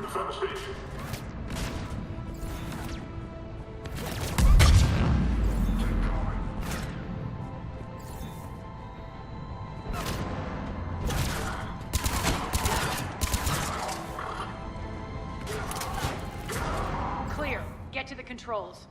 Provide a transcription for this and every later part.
Defend the station. Clear. Get to the controls.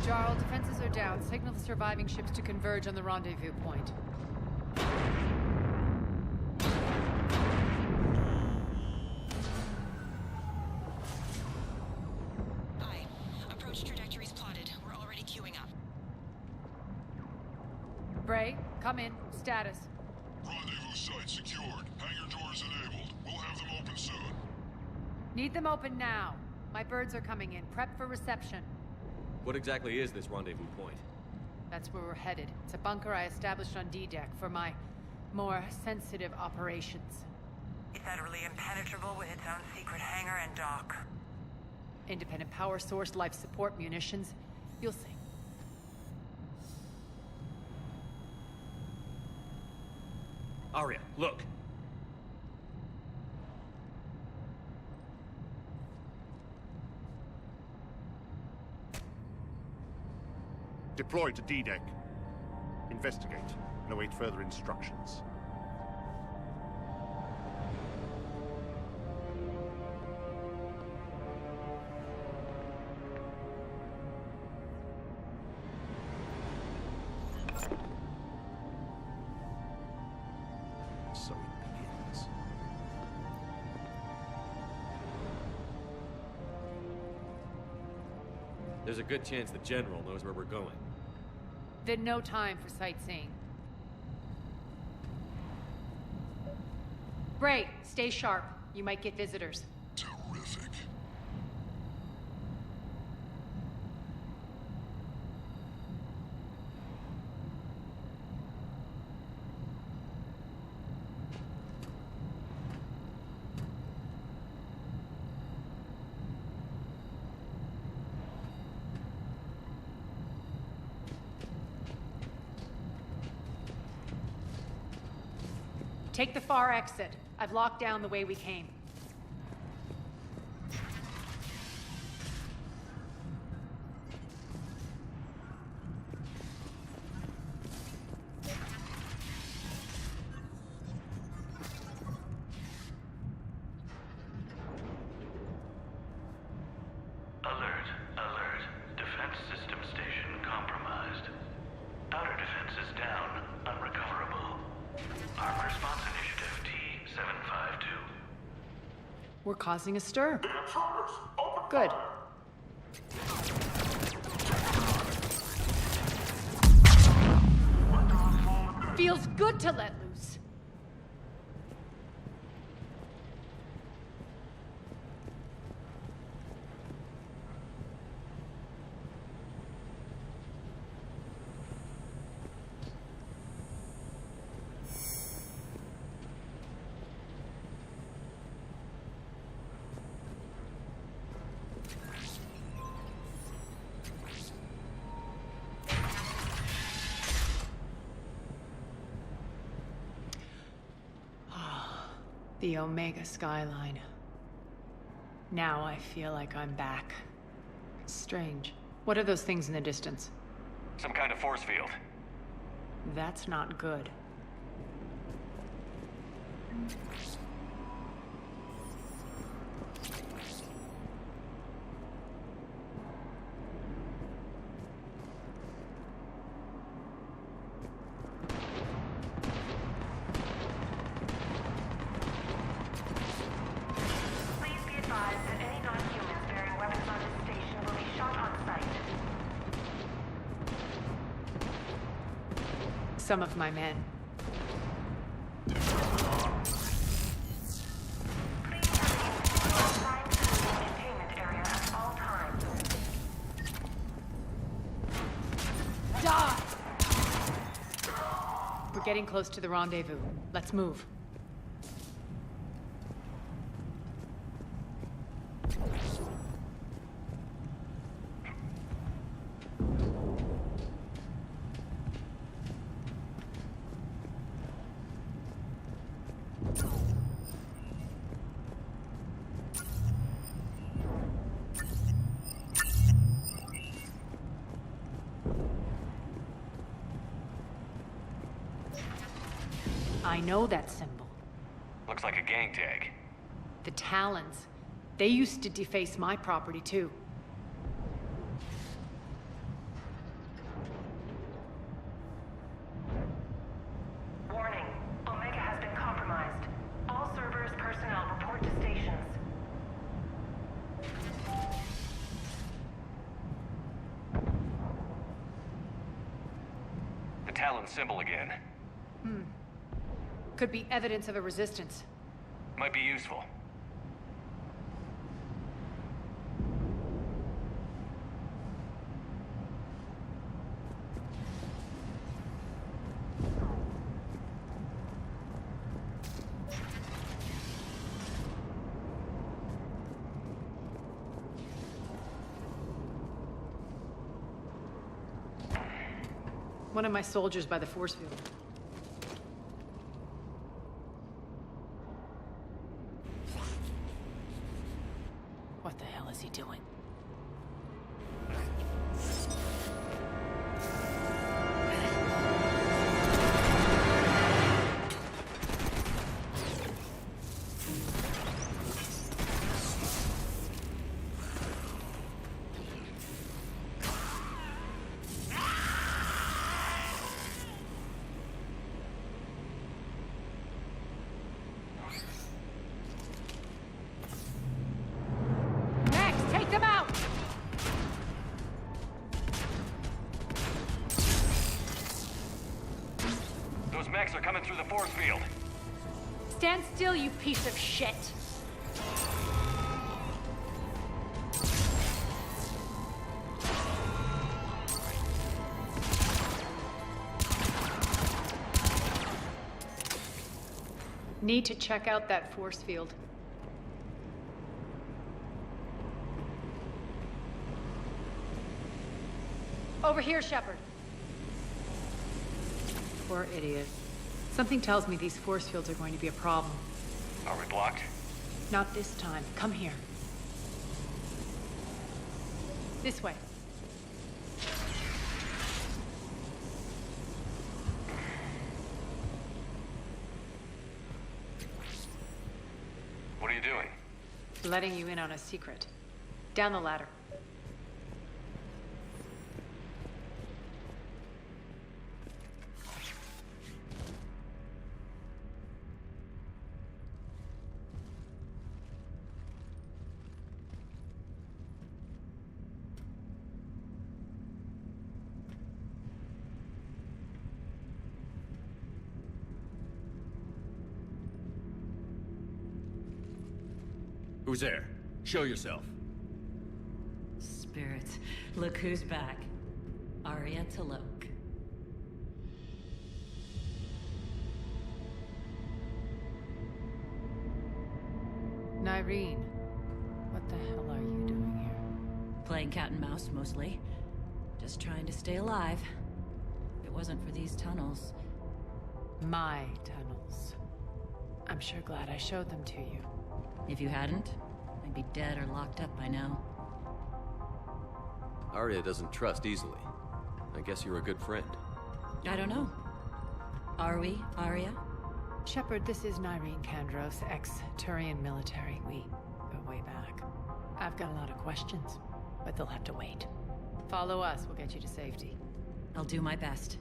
Jarl, defenses are down. Signal the surviving ships to converge on the rendezvous point. Aye. Approach trajectories plotted. We're already queuing up. Bray, come in. Status. Rendezvous site secured. Hangar doors enabled. We'll have them open soon. Need them open now. My birds are coming in. Prep for reception. What exactly is this rendezvous point? That's where we're headed. It's a bunker I established on D-Deck for my more sensitive operations. It's utterly impenetrable with its own secret hangar and dock. Independent power source, life support, munitions. You'll see. Arya, look! Deploy to D-Deck. Investigate and await further instructions. So it begins. There's a good chance the General knows where we're going. Then no time for sightseeing. Bray, stay sharp. You might get visitors. Terrific. Take the far exit. I've locked down the way we came. Alert, alert. Defense system station compromised. Outer defenses down, unrecoverable. Armed response initiative T-752. We're causing a stir. The intruders! Open Good. fire! Feels good to let loose. The Omega skyline. Now I feel like I'm back. It's strange. What are those things in the distance? Some kind of force field. That's not good. Please be advised that any non-humans bearing weapons on this station will be shot on sight. Some of my men. getting close to the rendezvous. Let's move. I know that symbol. Looks like a gang tag. The Talons. They used to deface my property, too. Warning. Omega has been compromised. All servers, personnel, report to stations. The Talon symbol again. Could be evidence of a resistance. Might be useful. One of my soldiers by the force field. What the hell is he doing? Take them out! Those mechs are coming through the force field. Stand still, you piece of shit! Need to check out that force field. Over here, Shepard. Poor idiot. Something tells me these force fields are going to be a problem. Are we blocked? Not this time. Come here. This way. What are you doing? Letting you in on a secret. Down the ladder. Who's there? Show yourself. Spirits, look who's back. Arya Talok. Nyreen, what the hell are you doing here? Playing cat and mouse, mostly. Just trying to stay alive. If it wasn't for these tunnels. My tunnels. I'm sure glad I showed them to you. If you hadn't, I'd be dead or locked up by now. Arya doesn't trust easily. I guess you're a good friend. I don't know. Are we, Arya? Shepard, this is Nyreen Kandros, ex-Turian military. We go way back. I've got a lot of questions, but they'll have to wait. Follow us, we'll get you to safety. I'll do my best.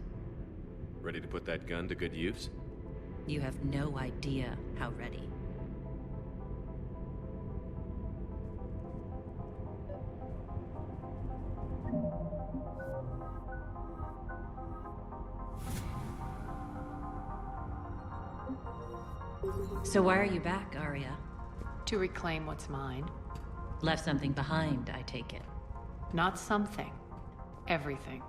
Ready to put that gun to good use? You have no idea how ready. So why are you back, Arya? To reclaim what's mine. Left something behind, I take it. Not something. Everything.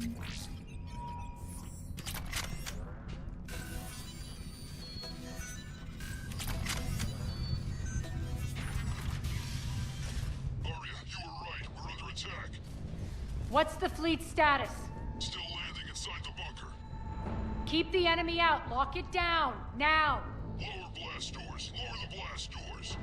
Arya, you were right. We're under attack. What's the fleet's status? Still landing inside the bunker. Keep the enemy out. Lock it down. Now. Lower blast doors. Lower the blast doors.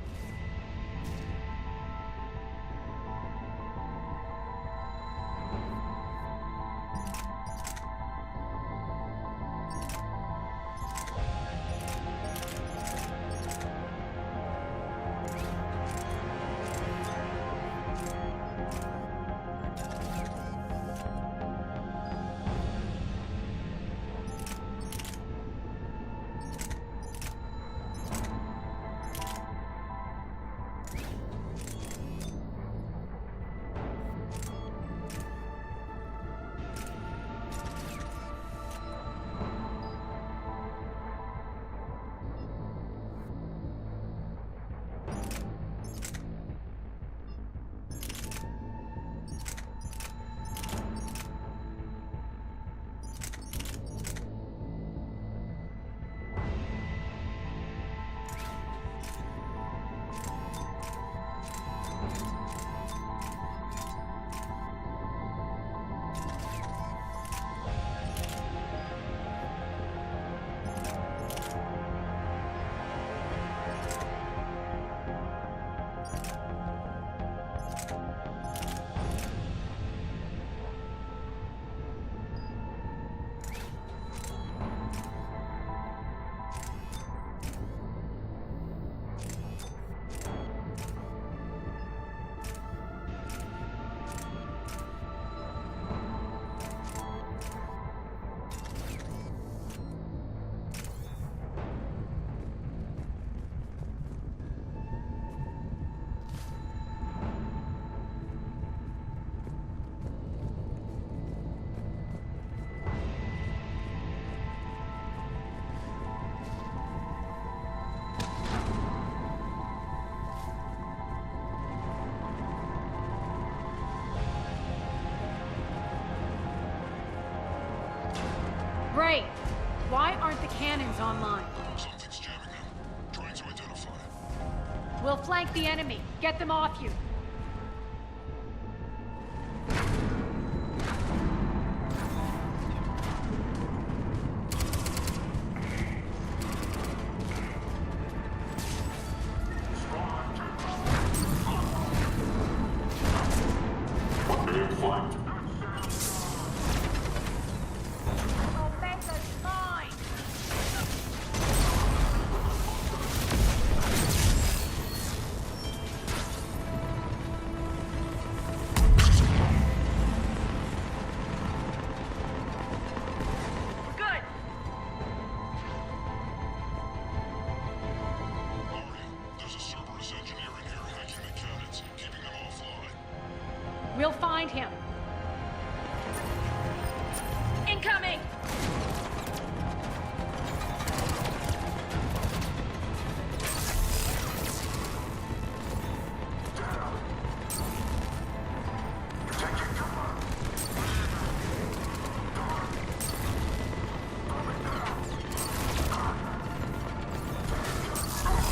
Great. Why aren't the cannons online? Something's jamming them. Trying to identify. We'll flank the enemy. Get them off you. We'll find him. Incoming!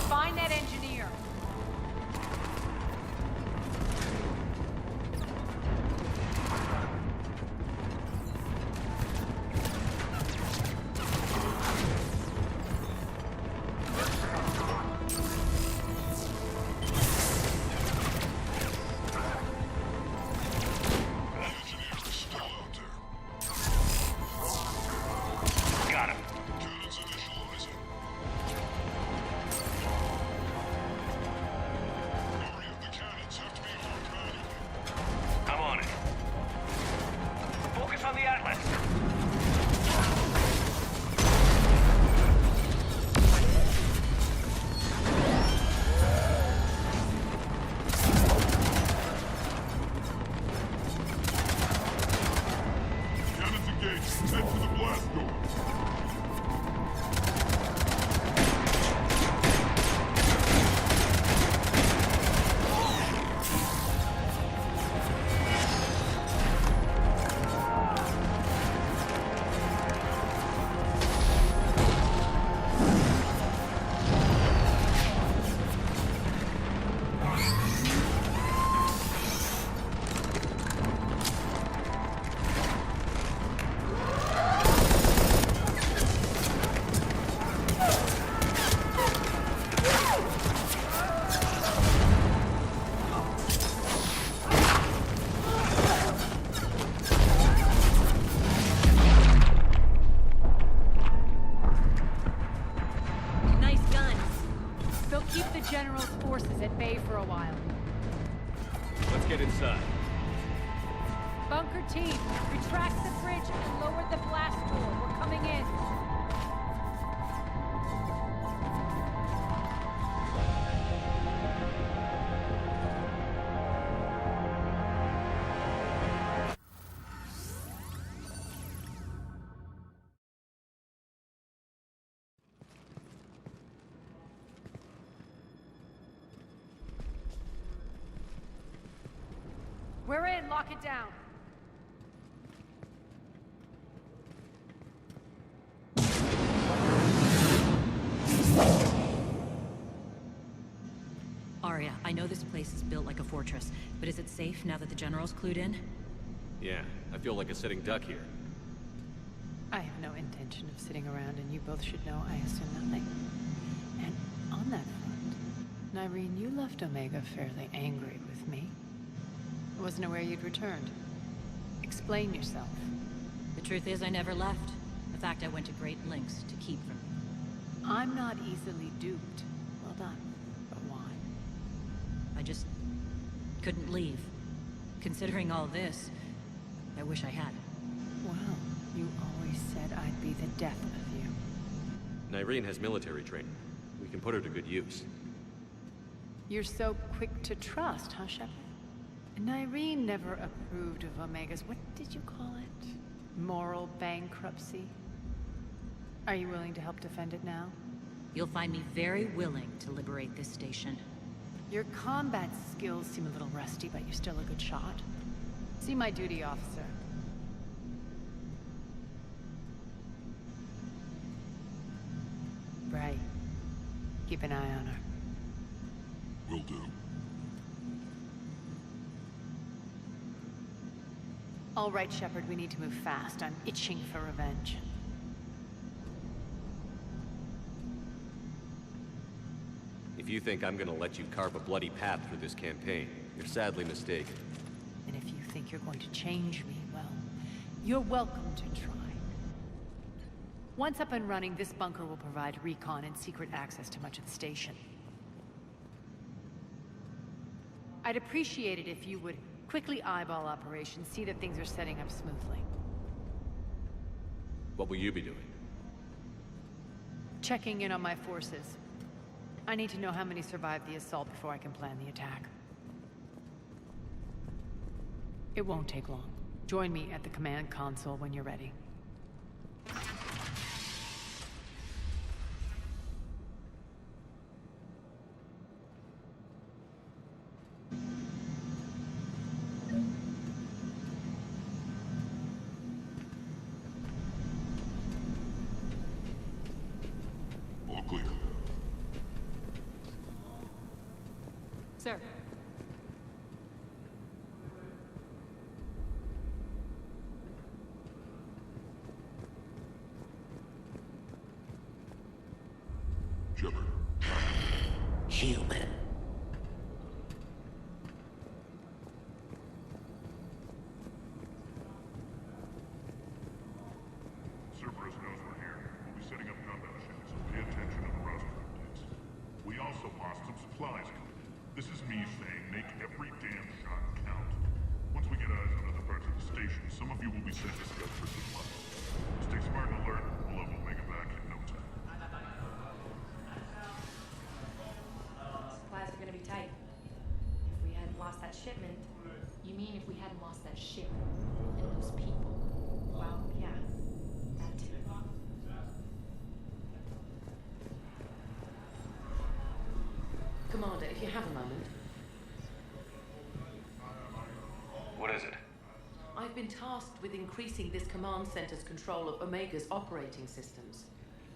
Find that engineer. in. Lock it down. Arya, I know this place is built like a fortress, but is it safe now that the General's clued in? Yeah, I feel like a sitting duck here. I have no intention of sitting around, and you both should know I assume nothing. And on that front, Nyreen, you left Omega fairly angry with me. I wasn't aware you'd returned. Explain yourself. The truth is, I never left. In fact, I went to great lengths to keep from you. I'm not easily duped. Well done. But why? I just couldn't leave. Considering all this, I wish I had. Well, you always said I'd be the death of you. Nyreen has military training. We can put her to good use. You're so quick to trust, huh, Shepard? Nyreen never approved of Omega's, what did you call it? Moral bankruptcy? Are you willing to help defend it now? You'll find me very willing to liberate this station. Your combat skills seem a little rusty, but you're still a good shot. See my duty, officer. Right. Keep an eye on her. Will do. All right, Shepard, we need to move fast. I'm itching for revenge. If you think I'm gonna let you carve a bloody path through this campaign, you're sadly mistaken. And if you think you're going to change me, well, you're welcome to try. Once up and running, this bunker will provide recon and secret access to much of the station. I'd appreciate it if you would quickly eyeball operations, see that things are setting up smoothly. What will you be doing? Checking in on my forces. I need to know how many survived the assault before I can plan the attack. It won't take long. Join me at the command console when you're ready. All clear. Sir. Shepard. Human. Cerberus knows we're here. We'll be setting up combat ships, so pay attention to the roster updates. We also lost some supplies coming in. This is me saying make every damn shot count. Once we get eyes on other parts of the station, some of you will be sent to scout for supplies. Stay smart and alert. We'll have Omega back in no time. Supplies are gonna be tight. If we hadn't lost that shipment... You mean if we hadn't lost that ship and those people? Well, yeah. That too. Commander, if you have a moment. What is it? I've been tasked with increasing this command center's control of Omega's operating systems.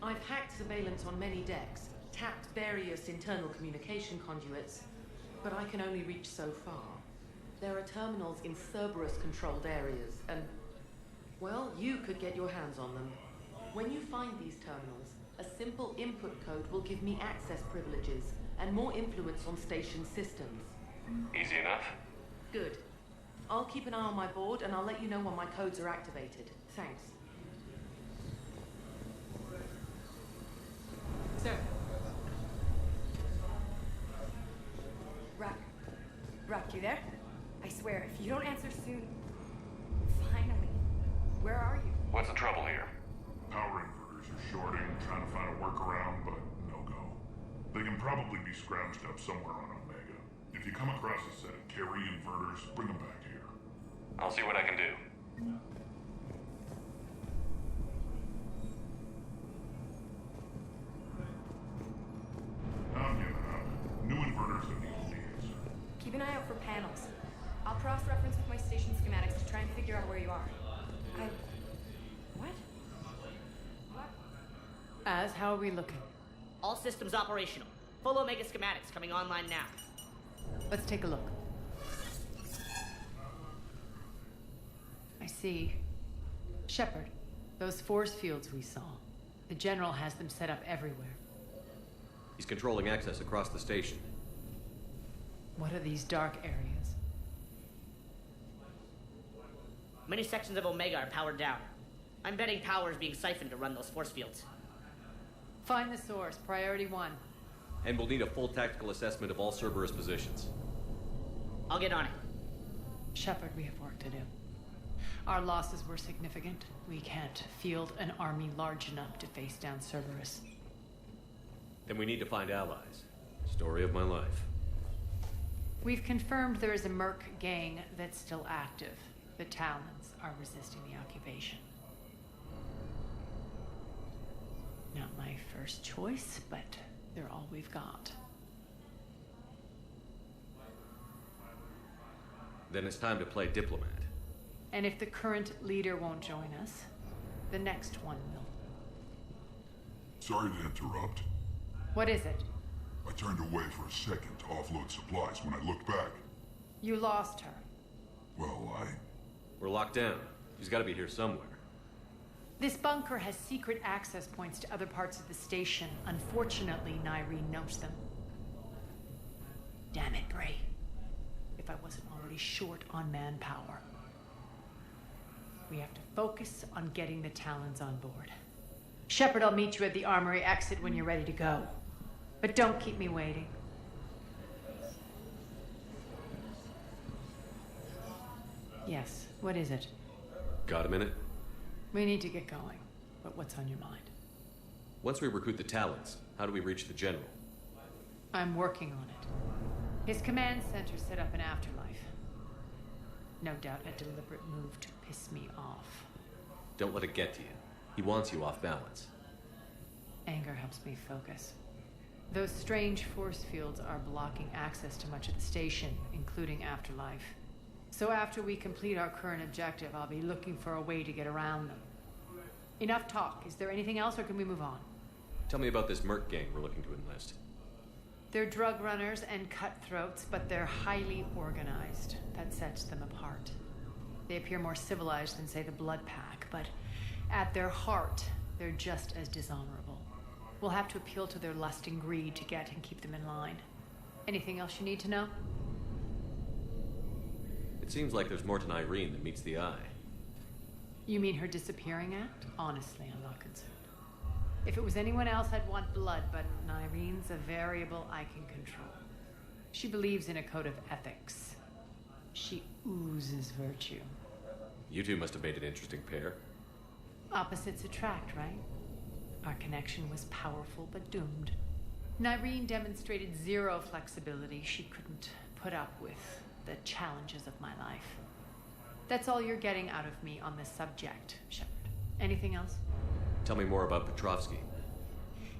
I've hacked surveillance on many decks, tapped various internal communication conduits, but I can only reach so far. There are terminals in Cerberus-controlled areas, and, well, you could get your hands on them. When you find these terminals, a simple input code will give me access privileges and more influence on station systems. Easy enough? Good. I'll keep an eye on my board, and I'll let you know when my codes are activated. Thanks. Sir. Rock, you there? I swear, if you don't answer soon... Finally. Where are you? What's the trouble here? Power inverters are shorting, trying to find a workaround, but no go. They can probably be scrounged up somewhere on Omega. If you come across a set of carry inverters, bring them back here. I'll see what I can do. I'm giving up. New inverters are the only answer. Keep an eye out for panels. I'll cross-reference with my station figure out where you are. What? Az, how are we looking? All systems operational. Full Omega schematics coming online now. Let's take a look. I see. Shepard, those force fields we saw. The General has them set up everywhere. He's controlling access across the station. What are these dark areas? Many sections of Omega are powered down. I'm betting power is being siphoned to run those force fields. Find the source, priority 1. And we'll need a full tactical assessment of all Cerberus positions. I'll get on it. Shepard, we have work to do. Our losses were significant. We can't field an army large enough to face down Cerberus. Then we need to find allies. Story of my life. We've confirmed there is a Merc gang that's still active. The Talons are resisting the occupation. Not my first choice, but they're all we've got. Then it's time to play diplomat. And if the current leader won't join us, the next one will. Sorry to interrupt. What is it? I turned away for a second to offload supplies. When I looked back, You lost her. well, We're locked down. She's got to be here somewhere. This bunker has secret access points to other parts of the station. Unfortunately, Nyreen knows them. Damn it, Bray. If I wasn't already short on manpower. We have to focus on getting the Talons on board. Shepard, I'll meet you at the armory exit when you're ready to go. But don't keep me waiting. Yes, what is it? Got a minute? We need to get going. But what's on your mind? Once we recruit the Talons, how do we reach the General? I'm working on it. His command center set up an afterlife. No doubt a deliberate move to piss me off. Don't let it get to you. He wants you off balance. Anger helps me focus. Those strange force fields are blocking access to much of the station, including afterlife. So after we complete our current objective, I'll be looking for a way to get around them. Enough talk. Is there anything else, or can we move on? Tell me about this Merc gang we're looking to enlist. They're drug runners and cutthroats, but they're highly organized. That sets them apart. They appear more civilized than, say, the Blood Pack, but at their heart, they're just as dishonorable. We'll have to appeal to their lust and greed to get and keep them in line. Anything else you need to know? It seems like there's more to Nyreen than meets the eye. You mean her disappearing act? Honestly, I'm not concerned. If it was anyone else, I'd want blood, but Nyreen's a variable I can control. She believes in a code of ethics. She oozes virtue. You two must have made an interesting pair. Opposites attract, right? Our connection was powerful but doomed. Nyreen demonstrated zero flexibility. She couldn't put up with the challenges of my life. That's all you're getting out of me on this subject, Shepard. Anything else? Tell me more about Petrovsky.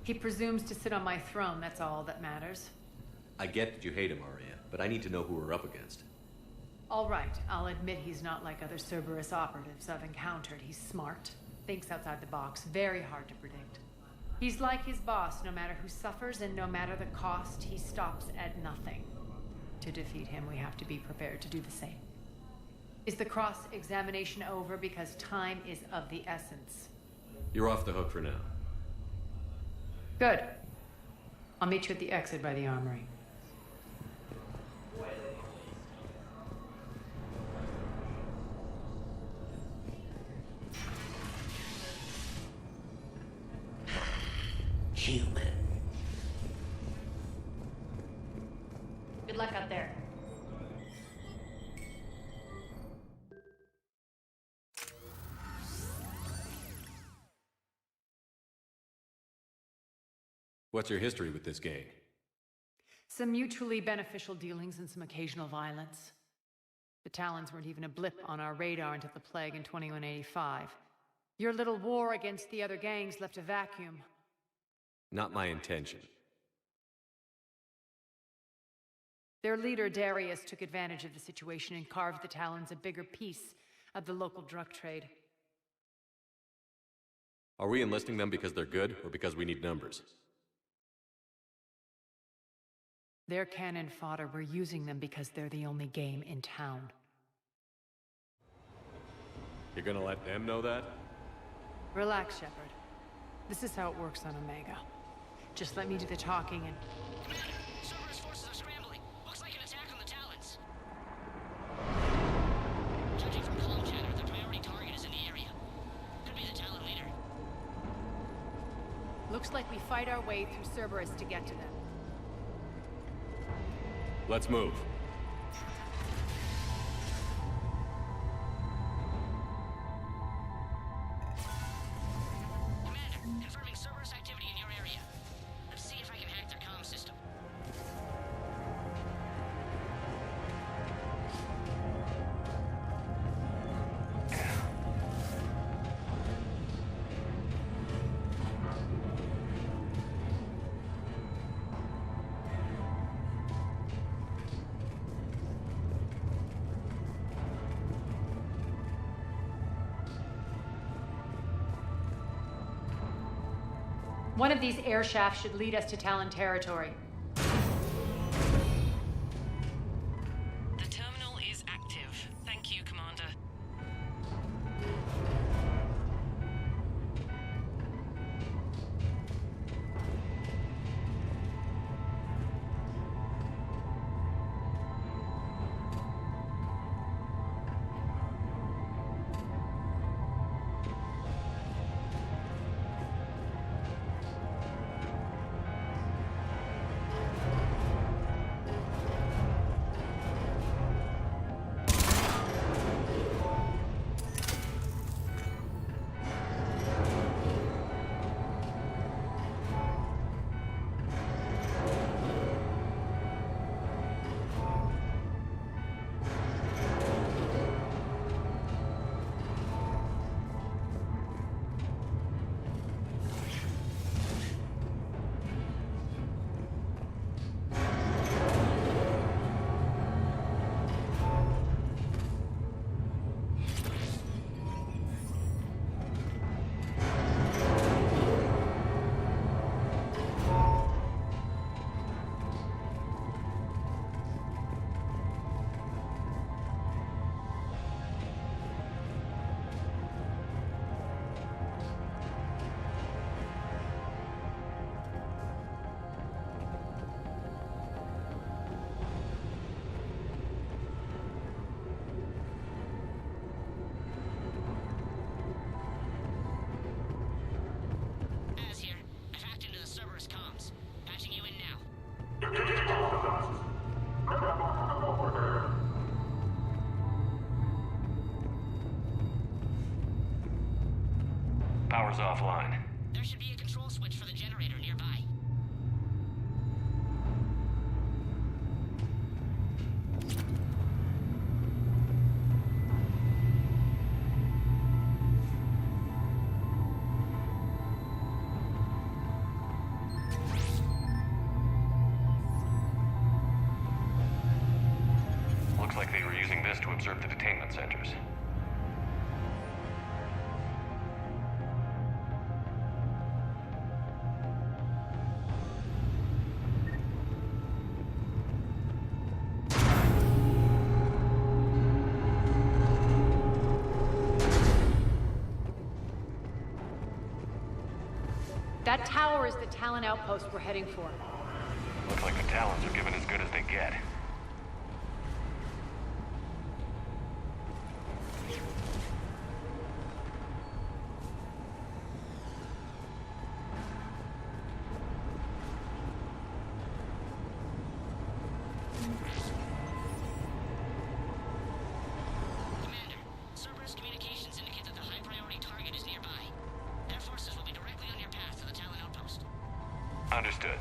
He presumes to sit on my throne, that's all that matters. I get that you hate him, Arya, but I need to know who we're up against. All right, I'll admit he's not like other Cerberus operatives I've encountered. He's smart, thinks outside the box, very hard to predict. He's like his boss, no matter who suffers and no matter the cost, he stops at nothing. To defeat him, we have to be prepared to do the same. Is the cross-examination over? Because time is of the essence. You're off the hook for now. Good. I'll meet you at the exit by the armory. Human. Good luck out there. What's your history with this gang? Some mutually beneficial dealings and some occasional violence. The Talons weren't even a blip on our radar until the plague in 2185. Your little war against the other gangs left a vacuum. Not my intention. Their leader, Darius, took advantage of the situation and carved the Talons a bigger piece of the local drug trade. Are we enlisting them because they're good, or because we need numbers? They're cannon fodder. We're using them because they're the only game in town. You're gonna let them know that? Relax, Shepard. This is how it works on Omega. Just let me do the talking and... Commander, Cerberus forces are scrambling. Looks like an attack on the Talons. Judging from comm chatter, the priority target is in the area. Could be the Talon leader. Looks like we fight our way through Cerberus to get to them. Let's move. Commander, confirming Cerberus activity in your area. Let's see if I can hack their comm system. One of these air shafts should lead us to Talon territory. The terminal is active. Thank you, Commander. Power's offline. There should be a control switch for the generator nearby. Looks like they were using this to observe the detainment centers. That tower is the Talon outpost we're heading for. Looks like the Talons are giving as good as they get. Commander, Cerberus communications indicate that the high-priority target is nearby. Their forces will be directly on your path to the Talon outpost. Understood.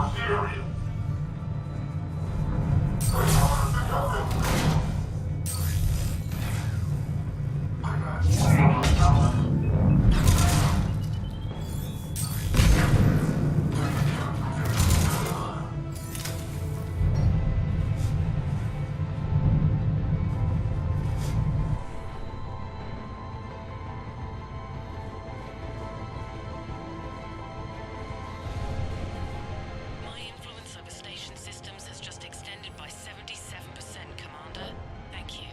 Watch the area. My influence over station systems has just extended by 77%, Commander. Thank you.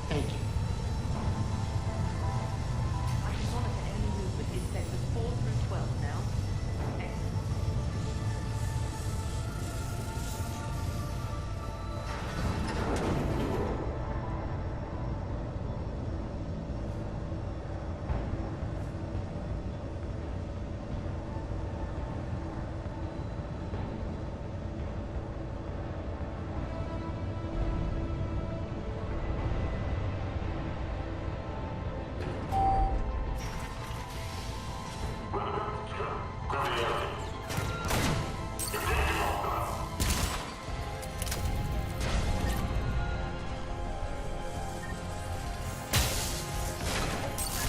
Thank you. I can monitor enemy movement in sectors 4 through 12 now. Excellent.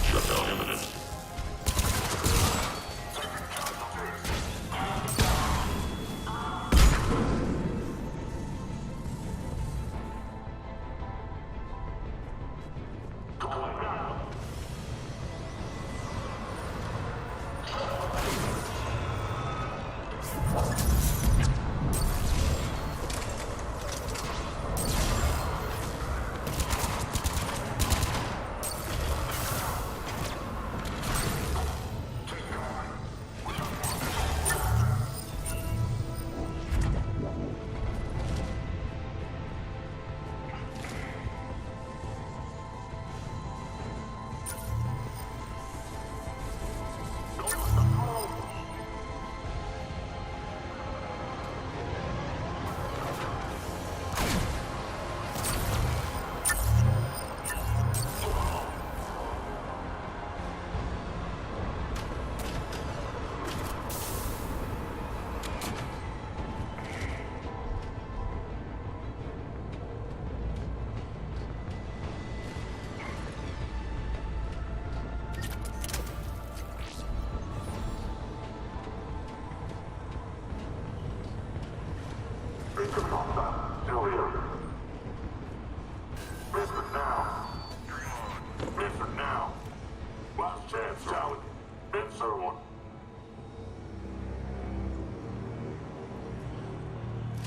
Shutdown imminent. Still here. Listen now. Listen now. Last chance, Talon. Answer one.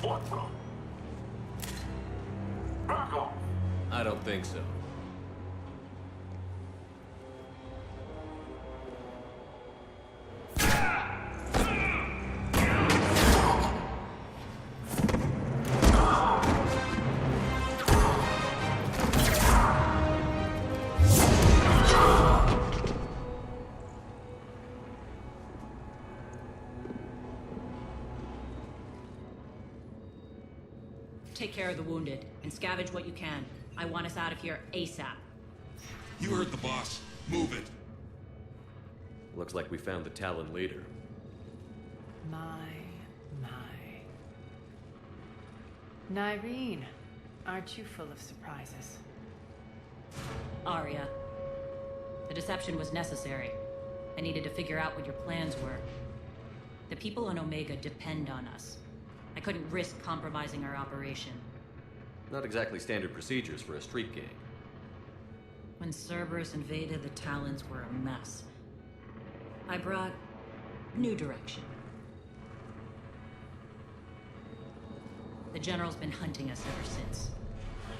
What the? Back off. I don't think so. Take care of the wounded, and scavenge what you can. I want us out of here ASAP. You heard the boss. Move it. Looks like we found the Talon leader. My, Nyreen, aren't you full of surprises? Arya. The deception was necessary. I needed to figure out what your plans were. The people on Omega depend on us. I couldn't risk compromising our operation. Not exactly standard procedures for a street gang. When Cerberus invaded, the Talons were a mess. I brought new direction. The General's been hunting us ever since.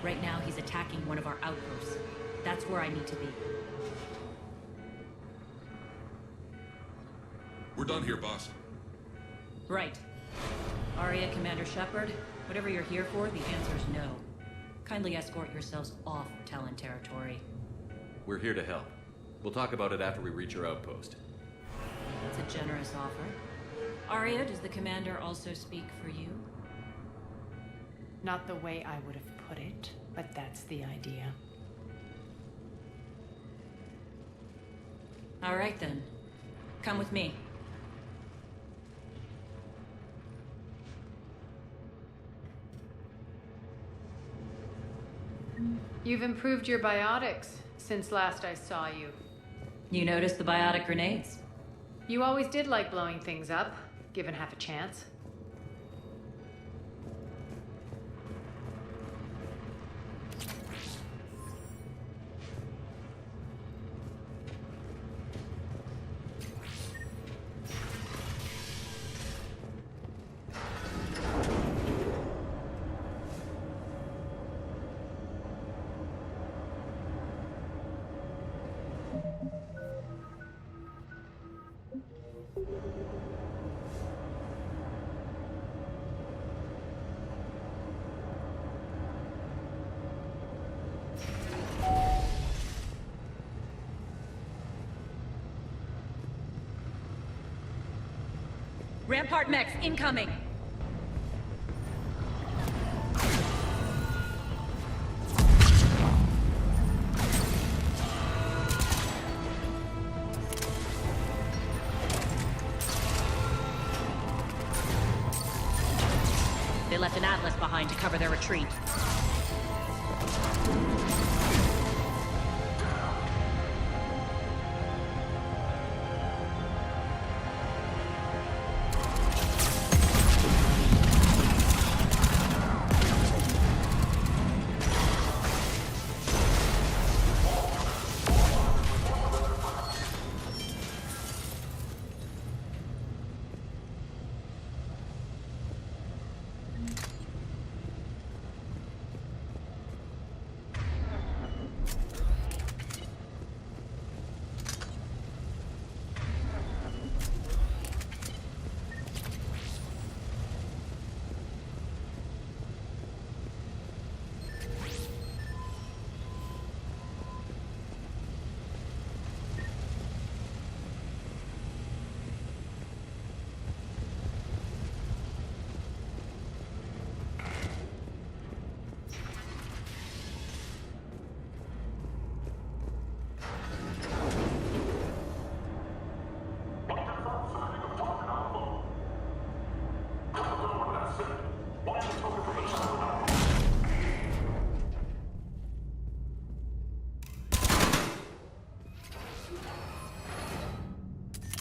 Right now, he's attacking one of our outposts. That's where I need to be. We're done here, boss. Right. Arya, Commander Shepard, whatever you're here for, the answer's no. Kindly escort yourselves off Talon territory. We're here to help. We'll talk about it after we reach your outpost. That's a generous offer. Arya, does the Commander also speak for you? Not the way I would have put it, but that's the idea. All right, then. Come with me. You've improved your biotics since last I saw you. You noticed the biotic grenades? You always did like blowing things up, given half a chance. Rampart mechs incoming! They left an Atlas behind to cover their retreat.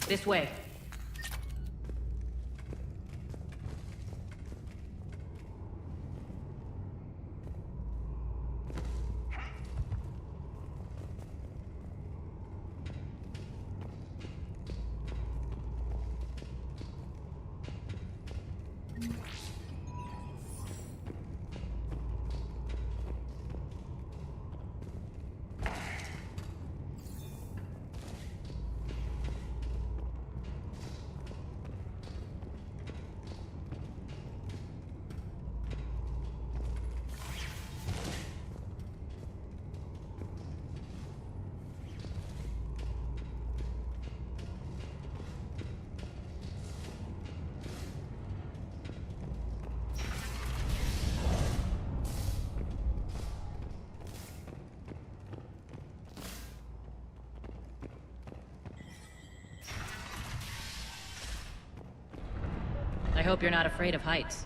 This way. I hope you're not afraid of heights.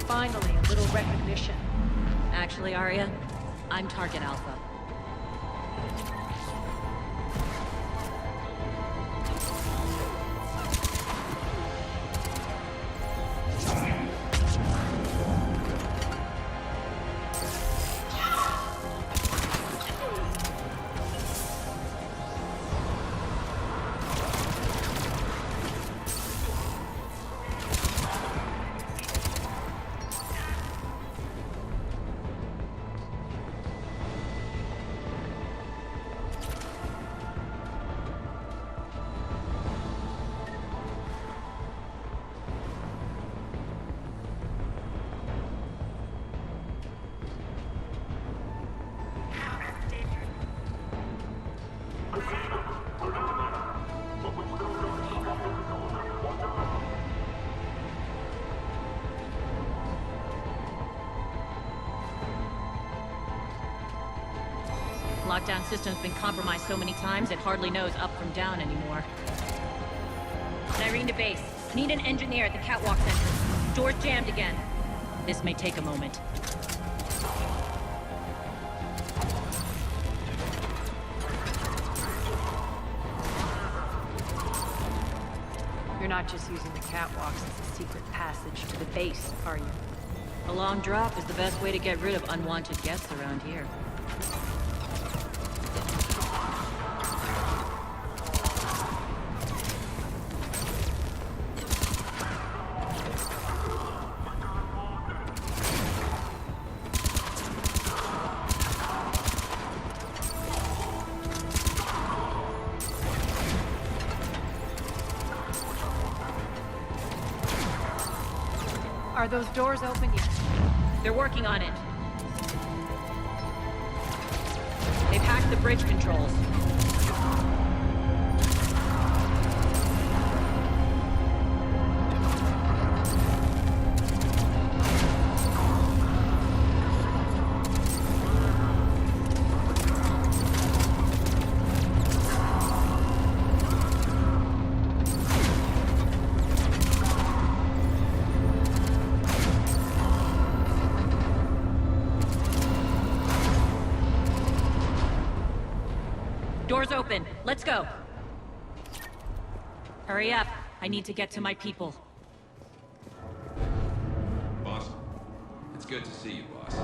Finally, a little recognition. Actually, Arya, I'm Target Alpha. Lockdown system's been compromised so many times it hardly knows up from down anymore. Irene to base. Need an engineer at the catwalk center. Door's jammed again. This may take a moment. You're not just using the catwalks as a secret passage to the base, are you? A long drop is the best way to get rid of unwanted guests around here. Are those doors open yet? They're working on it. They've hacked the bridge controls. Doors open. Let's go. Hurry up. I need to get to my people. Boss, it's good to see you, boss.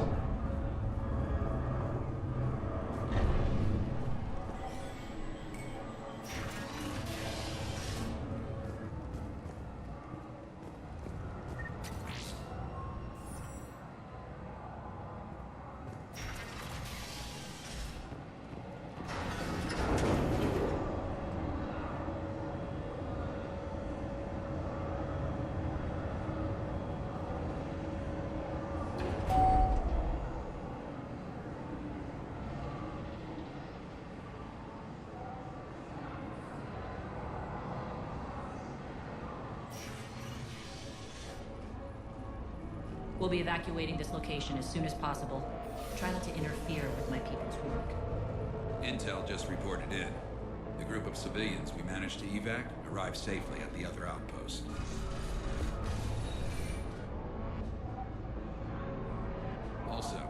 We'll be evacuating this location as soon as possible. Try not to interfere with my people's work. Intel just reported in. The group of civilians we managed to evac arrived safely at the other outpost. Also,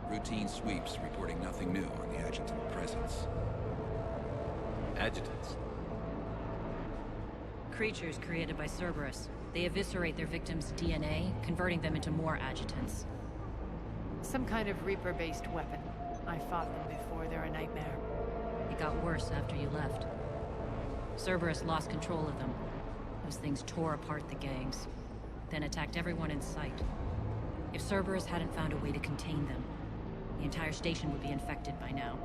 routine sweeps reporting nothing new on the adjutant presence. Adjutants? Creatures created by Cerberus. They eviscerate their victims' DNA, converting them into more adjutants. Some kind of Reaper-based weapon. I fought them before, they're a nightmare. It got worse after you left. Cerberus lost control of them. Those things tore apart the gangs, then attacked everyone in sight. If Cerberus hadn't found a way to contain them, the entire station would be infected by now.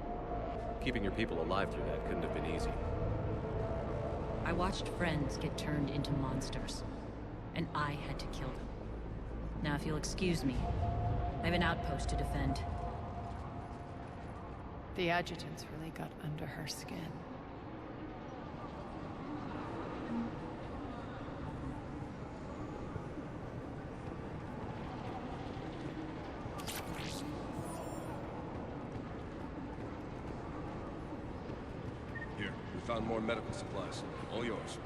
Keeping your people alive through that couldn't have been easy. I watched friends get turned into monsters, and I had to kill them. Now, if you'll excuse me, I have an outpost to defend. The adjutants really got under her skin. found more medical supplies. All yours.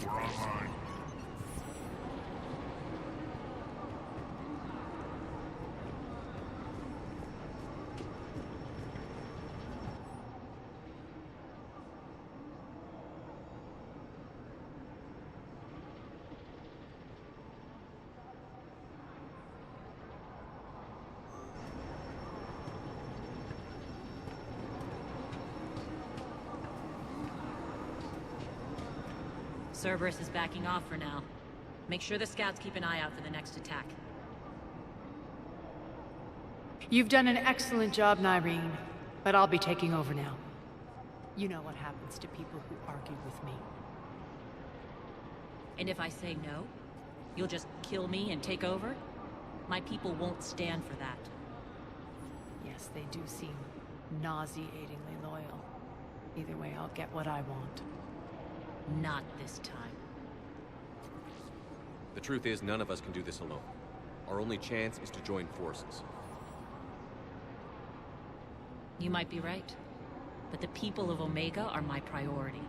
We're online. Cerberus is backing off for now. Make sure the scouts keep an eye out for the next attack. You've done an excellent job, Nyreen, but I'll be taking over now. You know what happens to people who argue with me. And if I say no, you'll just kill me and take over? My people won't stand for that. Yes, they do seem nauseatingly loyal. Either way, I'll get what I want. Not this time. The truth is, none of us can do this alone. Our only chance is to join forces. You might be right, but the people of Omega are my priority.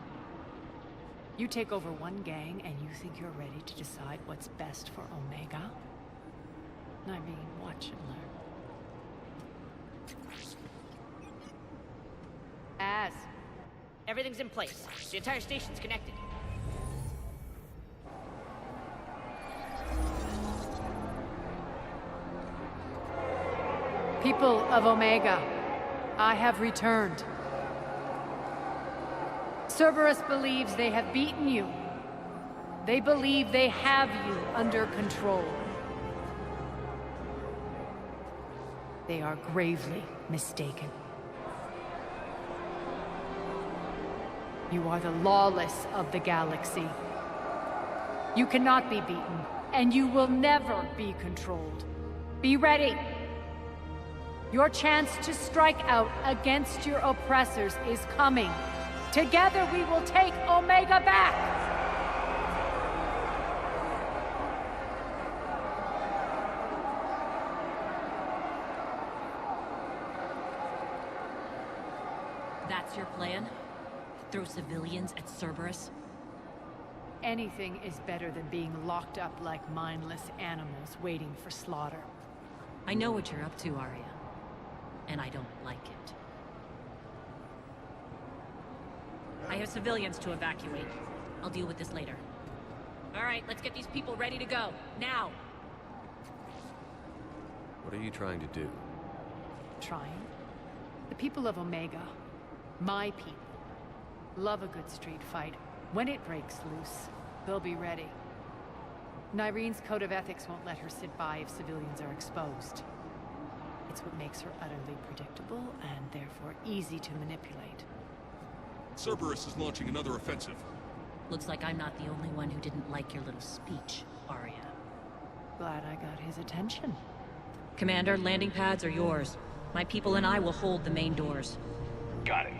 You take over one gang and you think you're ready to decide what's best for Omega? Nyreen, watch and learn. Everything's in place. The entire station's connected. People of Omega, I have returned. Cerberus believes they have beaten you. They believe they have you under control. They are gravely mistaken. You are the lawless of the galaxy. You cannot be beaten, and you will never be controlled. Be ready. Your chance to strike out against your oppressors is coming. Together we will take Omega back! That's your plan? Throw civilians at Cerberus? Anything is better than being locked up like mindless animals waiting for slaughter. I know what you're up to, Arya. And I don't like it. I have civilians to evacuate. I'll deal with this later. All right, let's get these people ready to go. Now! What are you trying to do? Trying? The people of Omega, my people, love a good street fight. When it breaks loose, they'll be ready. Nyreen's code of ethics won't let her sit by if civilians are exposed. It's what makes her utterly predictable and therefore easy to manipulate. Cerberus is launching another offensive. Looks like I'm not the only one who didn't like your little speech, Arya. Glad I got his attention. Commander, landing pads are yours. My people and I will hold the main doors. Got it.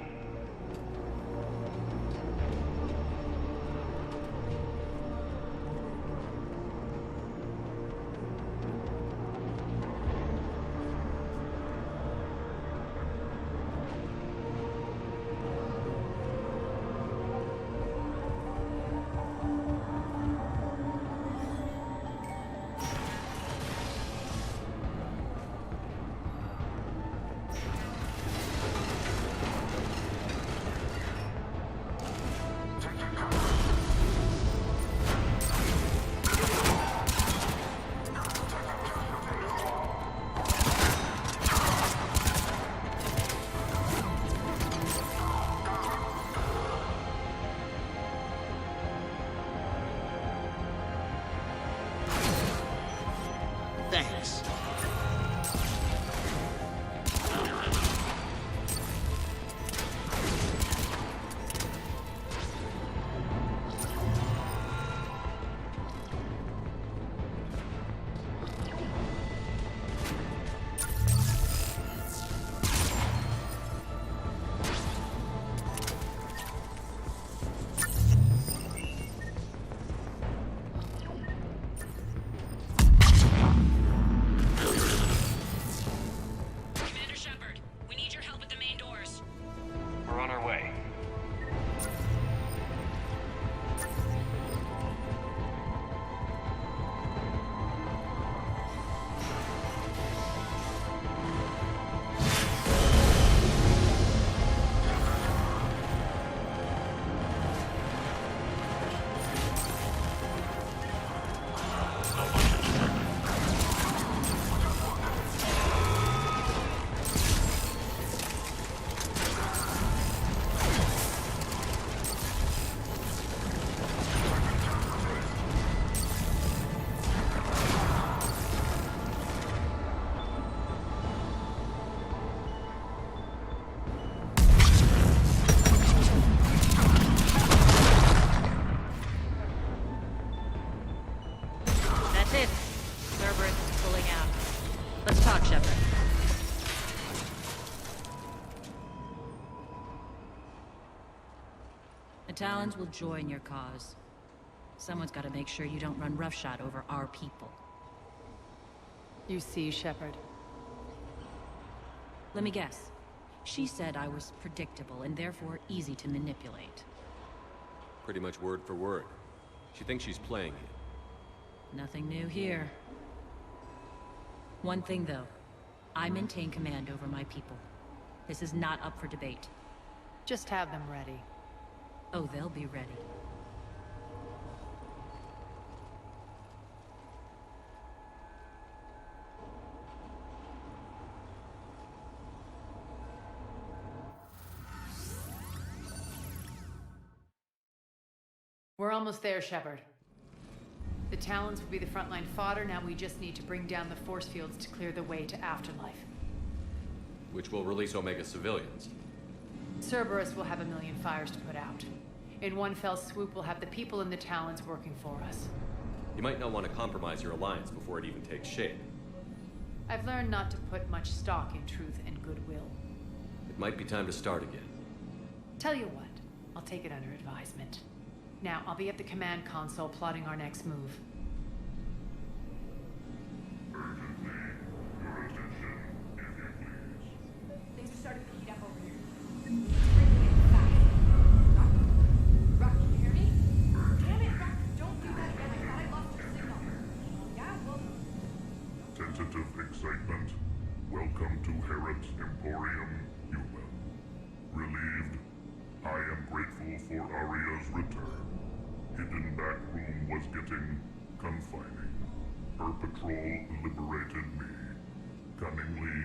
Thanks. Cerberus is pulling out. Let's talk, Shepard. The Talons will join your cause. Someone's got to make sure you don't run roughshod over our people. You see, Shepard. Let me guess. She said I was predictable and therefore easy to manipulate. Pretty much word for word. She thinks she's playing you. Nothing new here. One thing, though. I maintain command over my people. This is not up for debate. Just have them ready. Oh, they'll be ready. We're almost there, Shepard. The Talons will be the frontline fodder. Now we just need to bring down the force fields to clear the way to Afterlife. Which will release Omega civilians. Cerberus will have a million fires to put out. In one fell swoop, we'll have the people in the Talons working for us. You might not want to compromise your alliance before it even takes shape. I've learned not to put much stock in truth and goodwill. It might be time to start again. Tell you what, I'll take it under advisement. Now, I'll be at the command console plotting our next move. Urgently, your attention, if you please. Things are starting to heat up over here. It's bringing it fast. Rock, can you hear me? Damn it, Rock, don't do that again. I thought I lost your signal. Yeah, well... Tentative excitement. Welcome to Herod's Emporium, human. Relieved, I am grateful for Aria's return. Hidden back room was getting confining. Her patrol liberated me. Cunningly,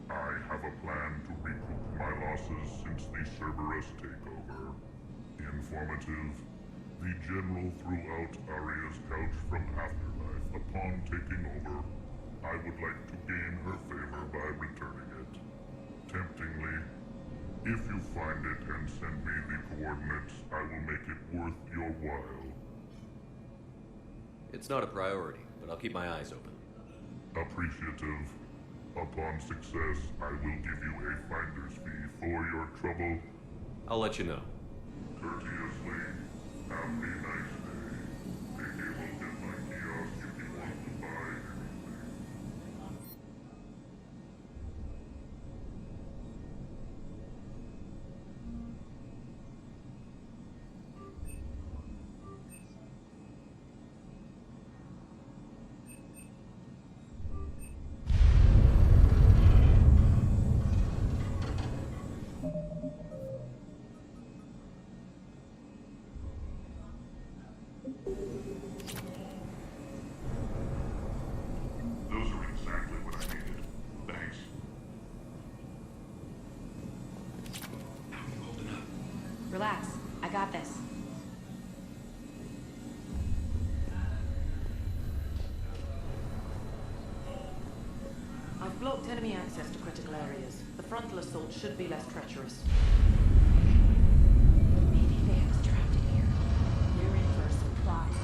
I have a plan to recoup my losses since the Cerberus takeover. Informative, the General threw out Aria's couch from Afterlife upon taking over. I would like to gain her favor by returning it. Temptingly, if you find it and send me the coordinates, I will make it worth your while. It's not a priority, but I'll keep my eyes open. Appreciative. Upon success, I will give you a finder's fee for your trouble. I'll let you know. Courteously, have a nice day. Maybe we'll get my kiosk if you want to buy anything. Those are exactly what I needed. Thanks. Relax. I got this. I've blocked enemy access to critical areas. The frontal assault should be less treacherous. Maybe they have us trapped in here. We're in for a surprise.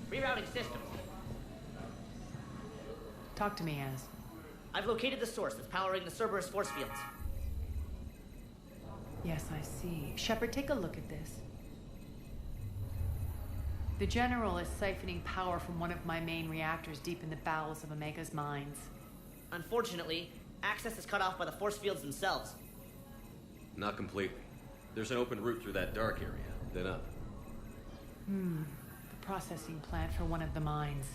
Rerouting systems. Talk to me, Az. I've located the source that's powering the Cerberus force fields. Yes, I see. Shepard, take a look at this. The General is siphoning power from one of my main reactors deep in the bowels of Omega's mines. Unfortunately, access is cut off by the force fields themselves. Not completely. There's an open route through that dark area, then up. The processing plant for one of the mines.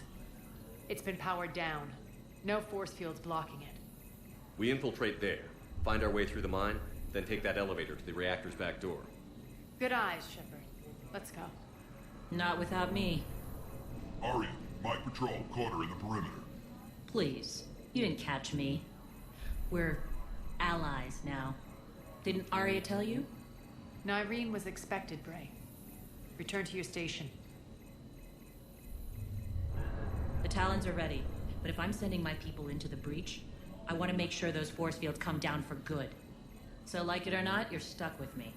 It's been powered down. No force fields blocking it. We infiltrate there, find our way through the mine, then take that elevator to the reactor's back door. Good eyes, Shepard. Let's go. Not without me. Aria, my patrol caught her in the perimeter. Please. You didn't catch me. We're allies now. Didn't Arya tell you? Nyreen was expected, Bray. Return to your station. The Talons are ready, but if I'm sending my people into the breach, I want to make sure those force fields come down for good. So like it or not, you're stuck with me.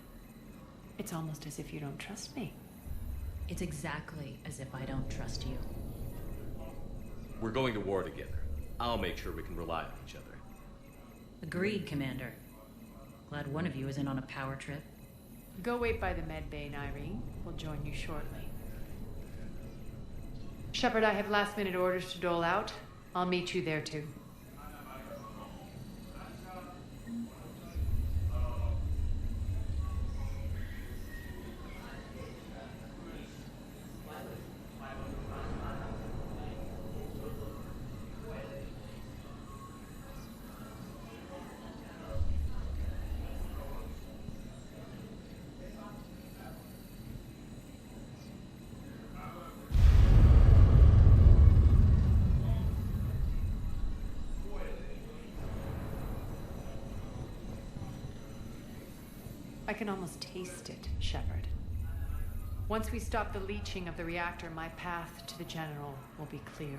It's almost as if you don't trust me. It's exactly as if I don't trust you. We're going to war together. I'll make sure we can rely on each other. Agreed, Commander. Glad one of you isn't on a power trip. Go wait by the med bay, Irene. We'll join you shortly. Shepard, I have last-minute orders to dole out. I'll meet you there, too. I can almost taste it, Shepard. Once we stop the leaching of the reactor, my path to the General will be clear.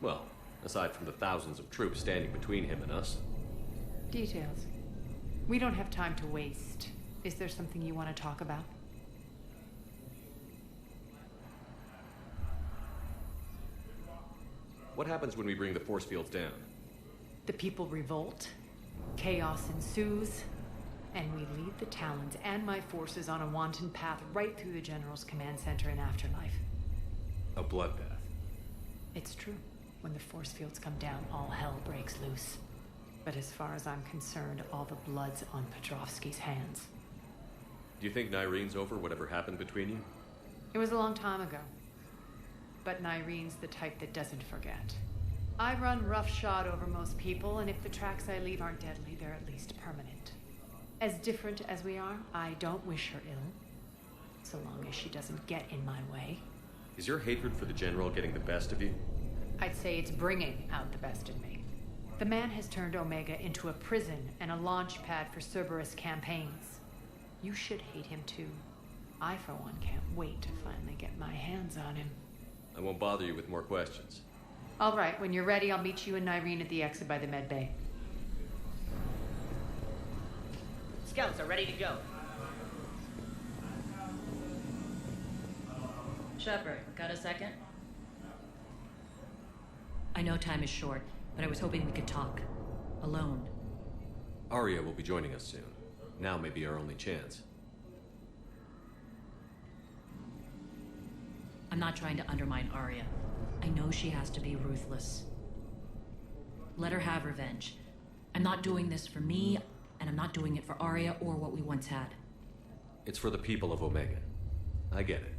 Well, aside from the thousands of troops standing between him and us. Details. We don't have time to waste. Is there something you want to talk about? What happens when we bring the force fields down? The people revolt, chaos ensues, and we lead the Talons and my forces on a wanton path right through the General's command center and afterlife. A bloodbath. It's true. When the force fields come down, all hell breaks loose. But as far as I'm concerned, all the blood's on Petrovsky's hands. Do you think Nyrene's over whatever happened between you? It was a long time ago. But Nyrene's the type that doesn't forget. I run roughshod over most people, and if the tracks I leave aren't deadly, they're at least permanent. As different as we are, I don't wish her ill. So long as she doesn't get in my way. Is your hatred for the General getting the best of you? I'd say it's bringing out the best in me. The man has turned Omega into a prison and a launch pad for Cerberus campaigns. You should hate him too. I, for one, can't wait to finally get my hands on him. I won't bother you with more questions. All right, when you're ready, I'll meet you and Nyrene at the exit by the med bay. Scouts are ready to go. Shepard, got a second? I know time is short, but I was hoping we could talk. Alone. Arya will be joining us soon. Now may be our only chance. I'm not trying to undermine Arya. I know she has to be ruthless. Let her have revenge. I'm not doing this for me, and I'm not doing it for Arya or what we once had. It's for the people of Omega. I get it.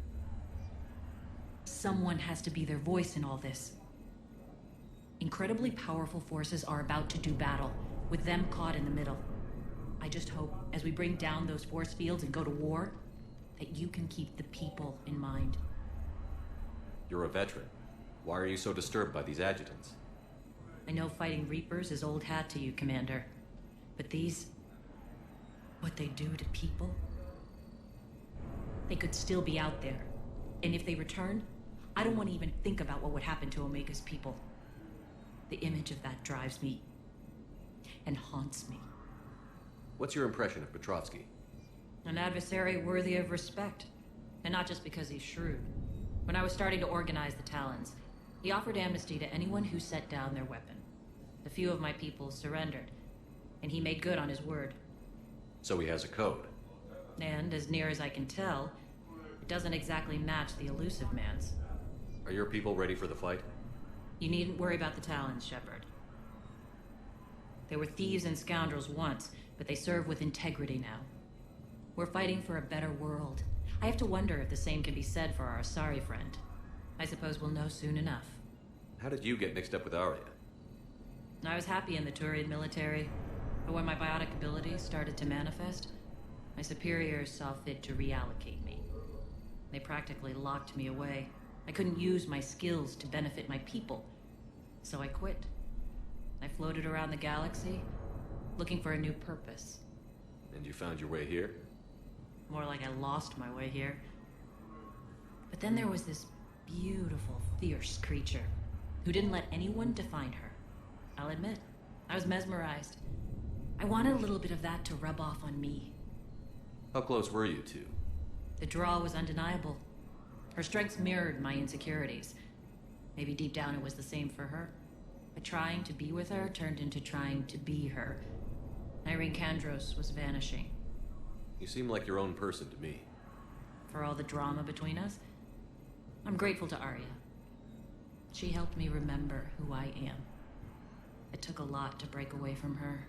Someone has to be their voice in all this. Incredibly powerful forces are about to do battle, with them caught in the middle. I just hope, as we bring down those force fields and go to war, that you can keep the people in mind. You're a veteran. Why are you so disturbed by these adjutants? I know fighting Reapers is old hat to you, Commander. But these... what they do to people? They could still be out there. And if they return, I don't want to even think about what would happen to Omega's people. The image of that drives me and haunts me. What's your impression of Petrovsky? An adversary worthy of respect. And not just because he's shrewd. When I was starting to organize the Talons, he offered amnesty to anyone who set down their weapon. A few of my people surrendered, and he made good on his word. So he has a code. And, as near as I can tell, it doesn't exactly match the elusive man's. Are your people ready for the fight? You needn't worry about the Talons, Shepard. They were thieves and scoundrels once, but they serve with integrity now. We're fighting for a better world. I have to wonder if the same can be said for our Asari friend. I suppose we'll know soon enough. How did you get mixed up with Arya? I was happy in the Turian military, but when my biotic abilities started to manifest, my superiors saw fit to reallocate me. They practically locked me away. I couldn't use my skills to benefit my people, so I quit. I floated around the galaxy, looking for a new purpose. And you found your way here? More like I lost my way here. But then there was this beautiful, fierce creature who didn't let anyone define her. I'll admit, I was mesmerized. I wanted a little bit of that to rub off on me. How close were you two? The draw was undeniable. Her strengths mirrored my insecurities. Maybe deep down it was the same for her. But trying to be with her turned into trying to be her. Irene Kandros was vanishing. You seem like your own person to me. For all the drama between us, I'm grateful to Arya. She helped me remember who I am. It took a lot to break away from her,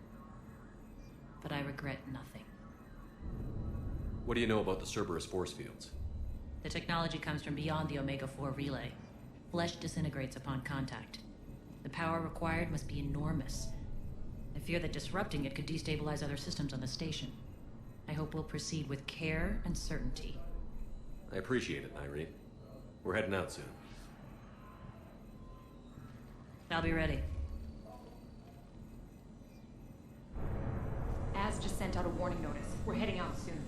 but I regret nothing. What do you know about the Cerberus force fields? The technology comes from beyond the Omega-4 relay. Flesh disintegrates upon contact. The power required must be enormous. I fear that disrupting it could destabilize other systems on the station. I hope we'll proceed with care and certainty. I appreciate it, Irene. We're heading out soon. I'll be ready. Az just sent out a warning notice. We're heading out soon.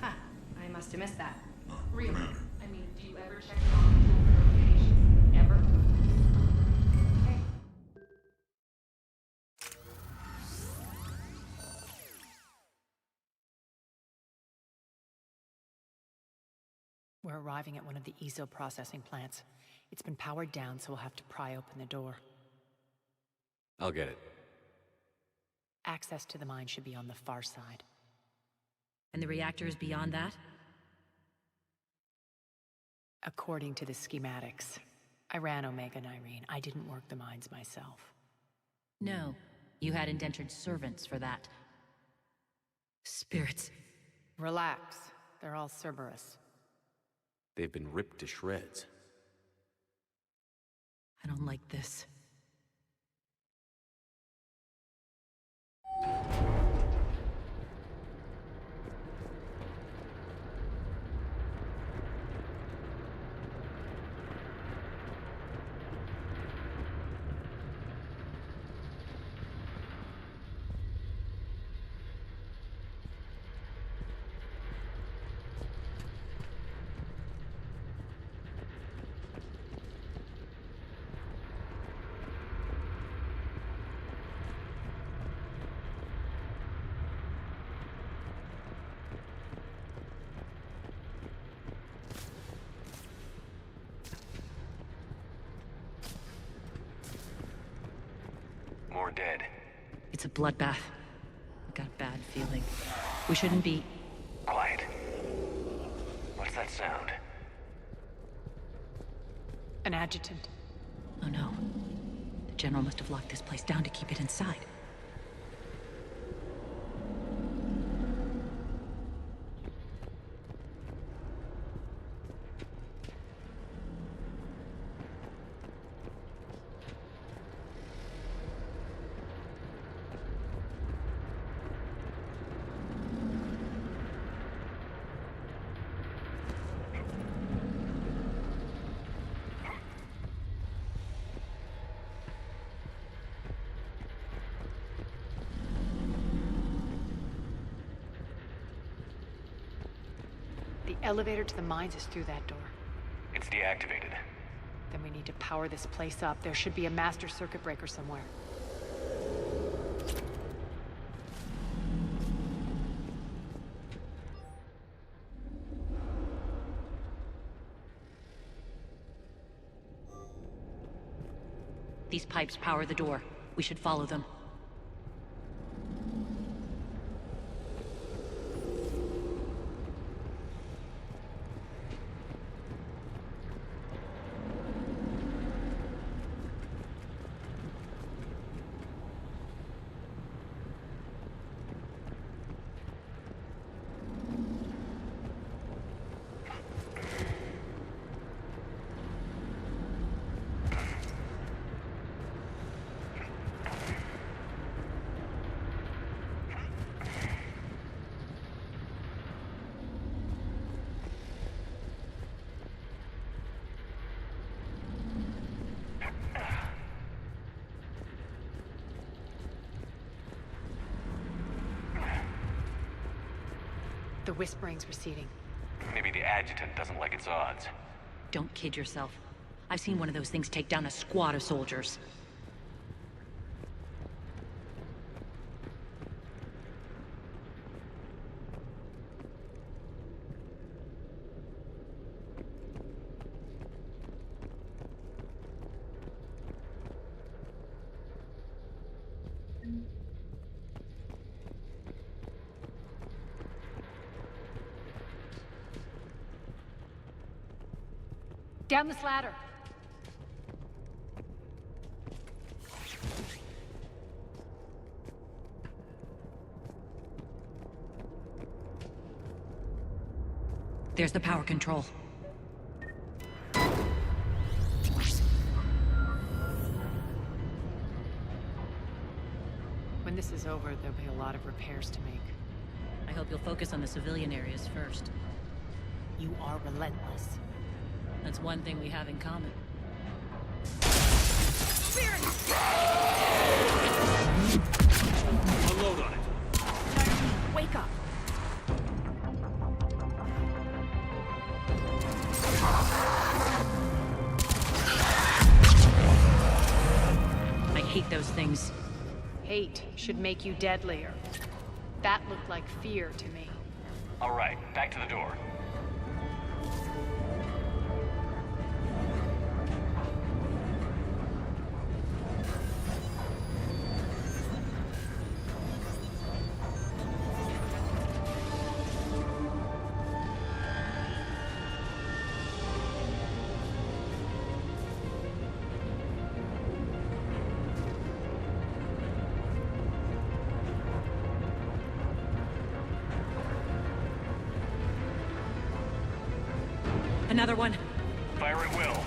Ha, I must have missed that. Really? I mean, do you ever check your notifications? Ever? Okay. We're arriving at one of the ESO processing plants. It's been powered down, so we'll have to pry open the door. I'll get it. Access to the mine should be on the far side. And the reactor is beyond that? According to the schematics. I ran Omega and Irene. I didn't work the mines myself. No. You had indentured servants for that. Spirits. Relax. They're all Cerberus. They've been ripped to shreds. I don't like this. More dead. It's a bloodbath. I got a bad feeling. We shouldn't be... Quiet. What's that sound? An adjutant. Oh no. The General must have locked this place down to keep it inside. The elevator to the mines is through that door. It's deactivated. Then we need to power this place up. There should be a master circuit breaker somewhere. These pipes power the door. We should follow them. The whispering's receding. Maybe the adjutant doesn't like its odds. Don't kid yourself. I've seen one of those things take down a squad of soldiers. Down this ladder. There's the power control. When this is over, there'll be a lot of repairs to make. I hope you'll focus on the civilian areas first. You are relentless. That's one thing we have in common. Unload on it. Wake up! I hate those things. Hate should make you deadlier. That looked like fear to me. All right, back to the door. Another one. Fire at will.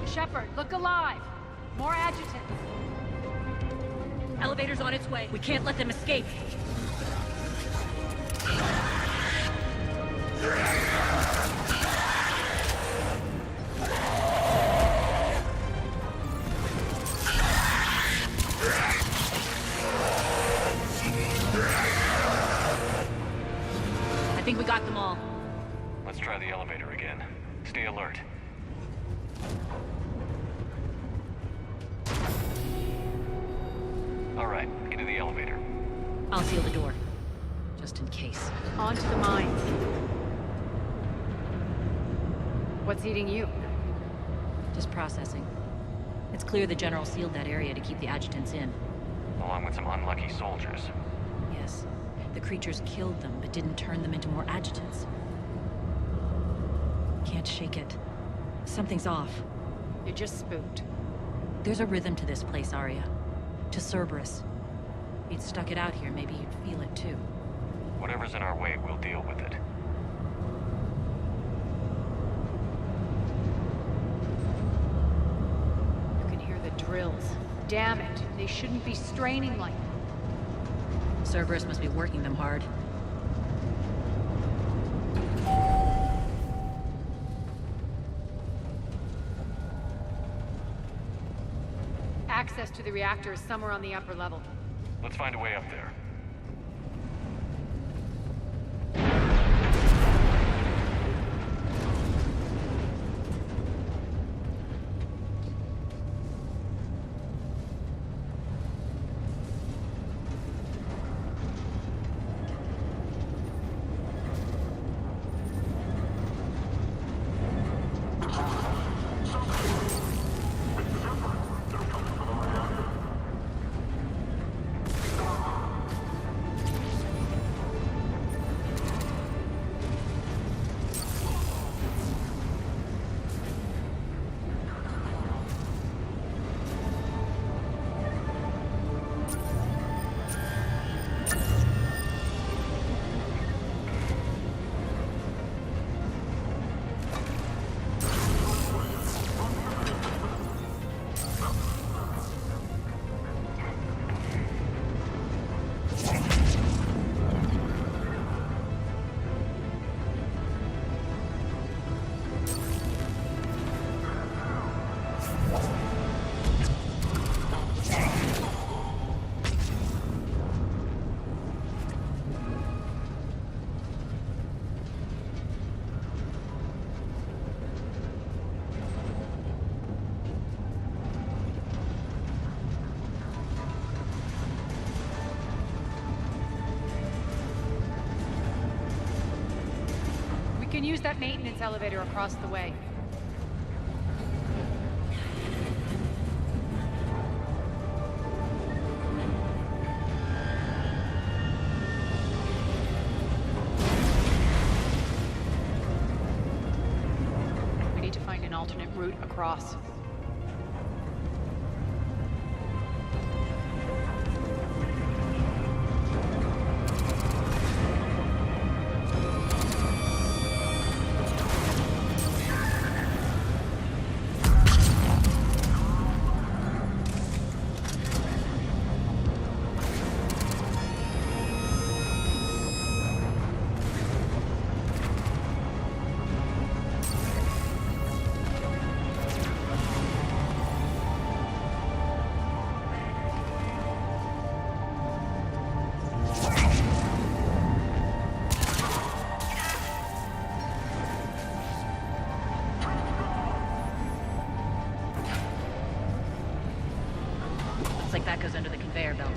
Shepard, look alive! More adjutants! Elevator's on its way. We can't let them escape. I think we got them all. Let's try the elevator again. Stay alert. All right, into the elevator. I'll seal the door. Just in case. On to the mines. What's eating you? Just processing. It's clear the General sealed that area to keep the adjutants in. Along with some unlucky soldiers. Yes. The creatures killed them, but didn't turn them into more adjutants. Can't shake it. Something's off. You're just spooked. There's a rhythm to this place, Arya. To Cerberus. If you'd stuck it out here, maybe you'd feel it too. Whatever's in our way, we'll deal with it. You can hear the drills. Damn it, they shouldn't be straining like that. Cerberus must be working them hard. Access to the reactor is somewhere on the upper level. Let's find a way up there. can use that maintenance elevator across the way. We need to find an alternate route across. Looks like that goes under the conveyor belt.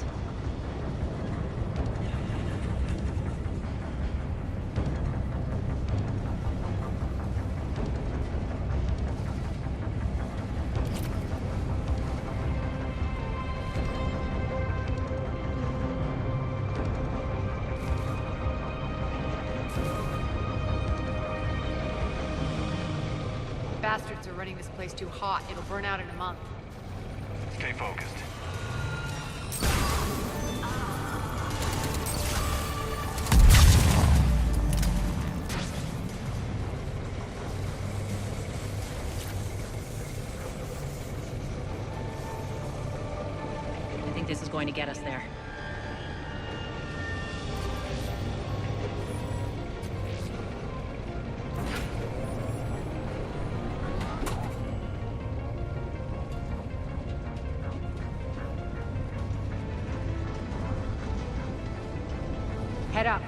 Bastards are running this place too hot. It'll burn out in a month. Stay focused. I think this is going to get us there. Head up.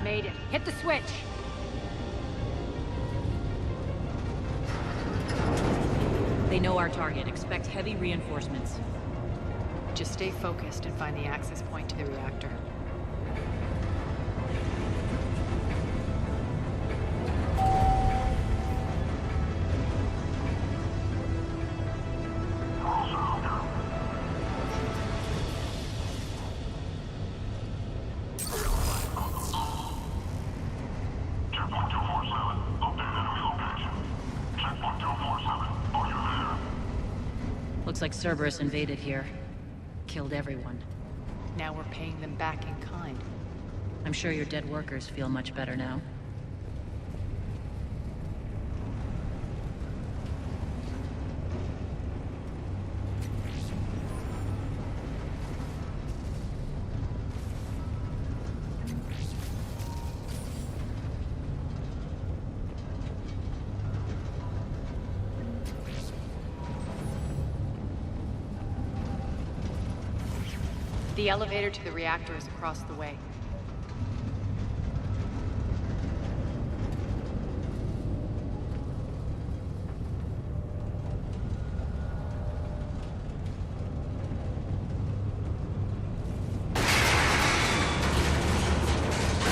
Made it. Hit the switch. They know our target. Expect heavy reinforcements. Just stay focused and find the access point to the reactor. Looks like Cerberus invaded here. Killed everyone. Now we're paying them back in kind. I'm sure your dead workers feel much better now. The elevator to the reactor is across the way.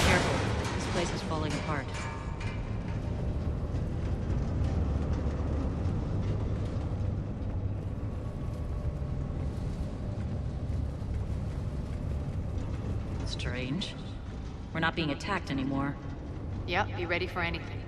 Careful. This place is falling apart. Strange. We're not being attacked anymore. Yep, be ready for anything.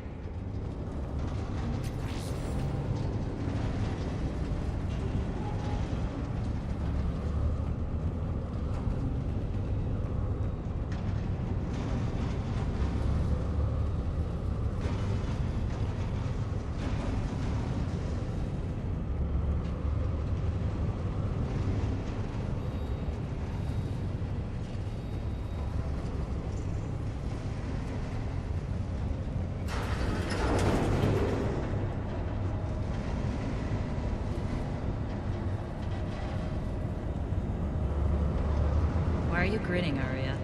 Why are you grinning, Arya?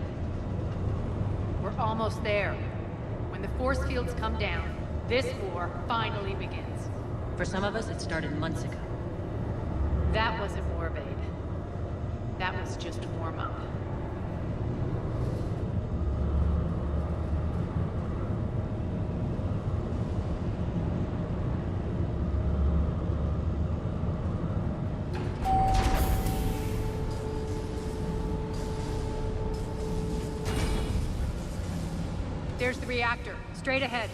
We're almost there. When the force fields come down, this war finally begins. For some of us, it started months ago. That wasn't war, babe. That was just warm-up. There's the reactor, straight ahead.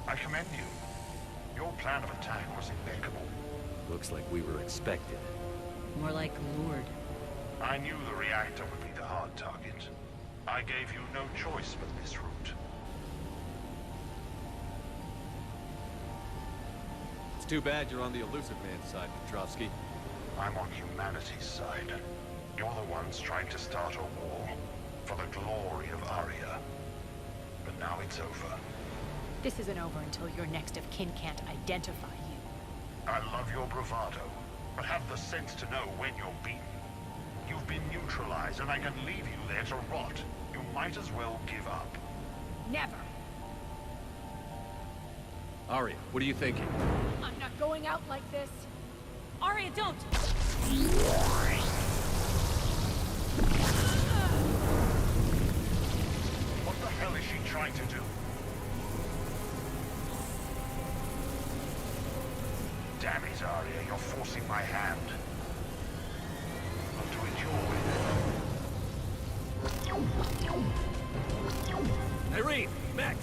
I commend you. Your plan of attack was impeccable. Looks like we were expected. More like lured. I knew the reactor would be the hard target. I gave you no choice but this route. It's too bad you're on the Illusive Man's side, Petrovsky. I'm on humanity's side. You're the ones trying to start a war for the glory of Arya. But now it's over. This isn't over until your next of kin can't identify you. I love your bravado, but have the sense to know when you're beaten. You've been neutralized, and I can leave you there to rot. You might as well give up. Never. Arya, what are you thinking? I'm not going out like this. Arya, don't! What the hell is she trying to do? Damn it, Arya, you're forcing my hand. I'll do it your way. Irene! Max!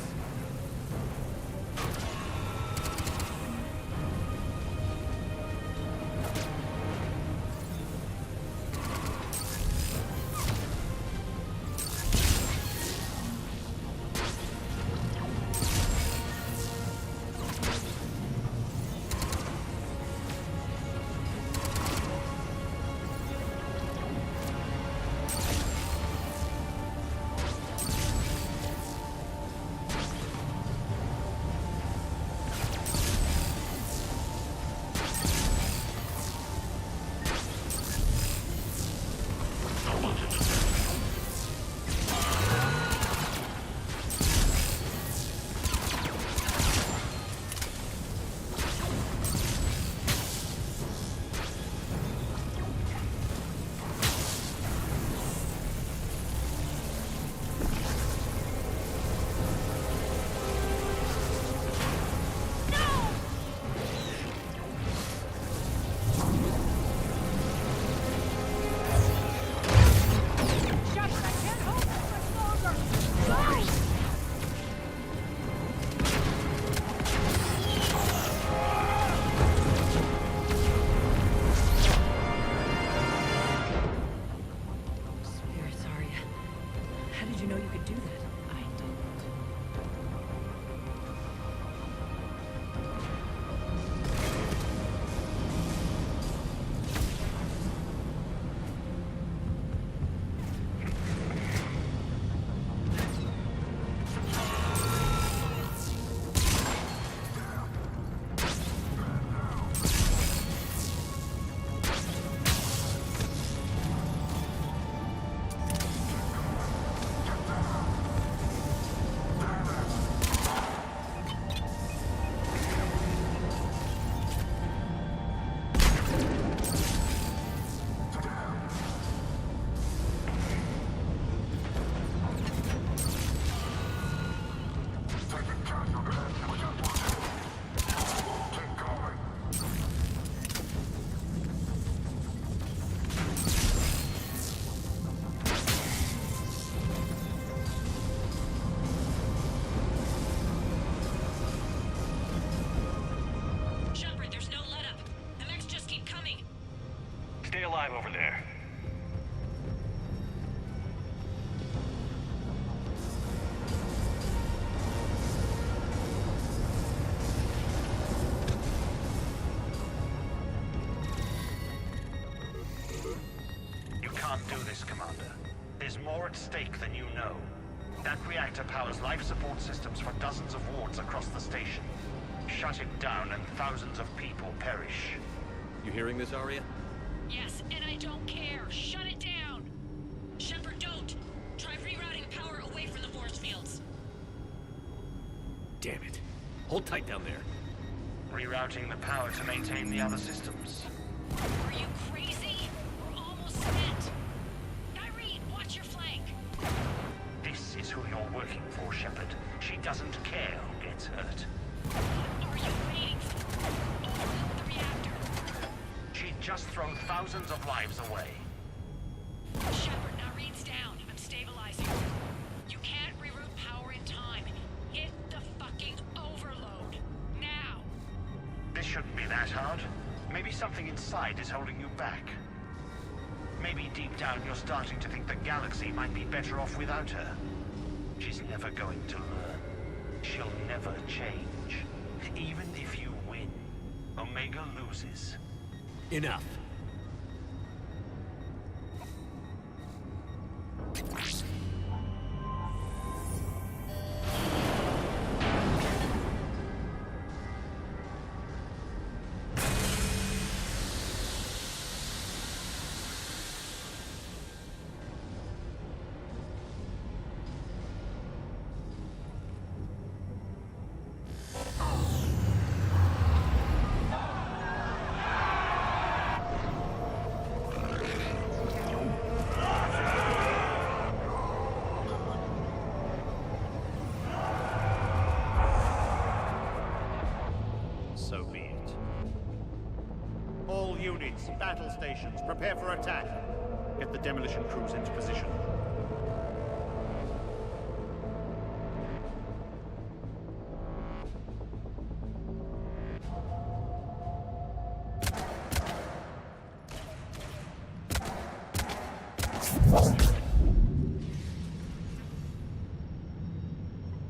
alive over there. You can't do this, Commander. There's more at stake than you know. That reactor powers life support systems for dozens of wards across the station. Shut it down and thousands of people perish. You hearing this, Arya? Yes, and I don't care. Shut it down! Shepard, don't! Try rerouting power away from the force fields. Damn it. Hold tight down there. Rerouting the power to maintain the other systems. Are you crazy? We're almost spent. Irene, watch your flank. This is who you're working for, Shepard. She doesn't care who gets hurt. What are you waiting for? Overload the reactor. She'd just thrown thousands of lives away. Shepard, Irene's down. I'm stabilizing. You can't reroute power in time. Hit the fucking overload. Now! This shouldn't be that hard. Maybe something inside is holding you back. Maybe deep down you're starting to think the galaxy might be better off without her. She's never going to learn. She'll never change. Even if you win, Omega loses. Enough. So be it. All units, battle stations, prepare for attack. Get the demolition crews into position.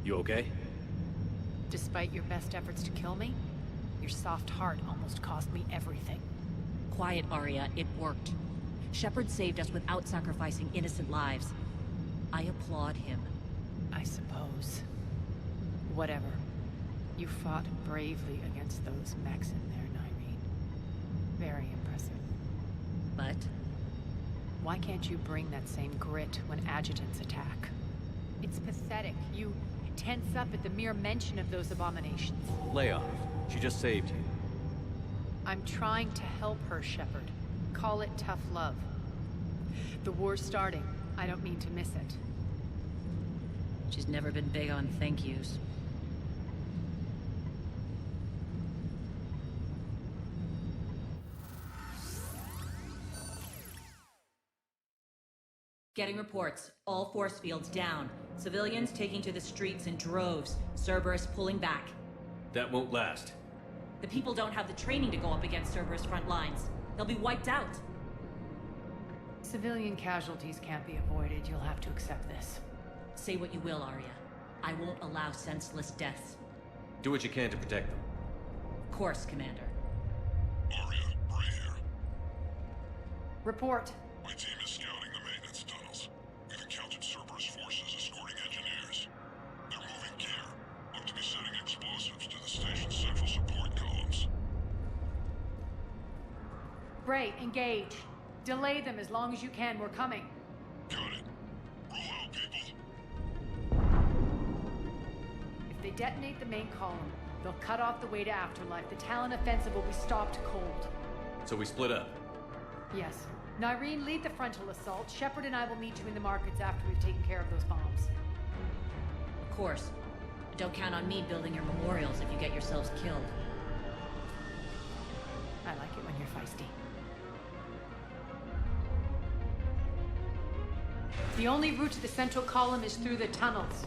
You okay? Despite your best efforts to kill me, your soft heart almost cost me everything. Quiet, Arya. It worked. Shepard saved us without sacrificing innocent lives. I applaud him. I suppose. Whatever. You fought bravely against those mechs in there, Irene. Very impressive. But? Why can't you bring that same grit when adjutants attack? It's pathetic. You tense up at the mere mention of those abominations. Lay off. She just saved you. I'm trying to help her, Shepard. Call it tough love. The war's starting. I don't mean to miss it. She's never been big on thank yous. Getting reports. All force fields down. Civilians taking to the streets in droves. Cerberus pulling back. That won't last. The people don't have the training to go up against Cerberus front lines. They'll be wiped out. Civilian casualties can't be avoided. You'll have to accept this. Say what you will, Arya. I won't allow senseless deaths. Do what you can to protect them. Of course, Commander. Arya, Bray here. Report. My team is scouting the maintenance tunnels. We've encountered Cerberus forces escorting engineers. They're moving gear. Look to be setting explosives to the station's central support columns. Bray, engage. Delay them as long as you can. We're coming. Got it. Roll out, people. If they detonate the main column, they'll cut off the way to Afterlife. The Talon offensive will be stopped cold. So we split up. Yes. Nyreen, lead the frontal assault. Shepard and I will meet you in the markets after we've taken care of those bombs. Of course. Don't count on me building your memorials if you get yourselves killed. I like it when you're feisty. The only route to the central column is through the tunnels.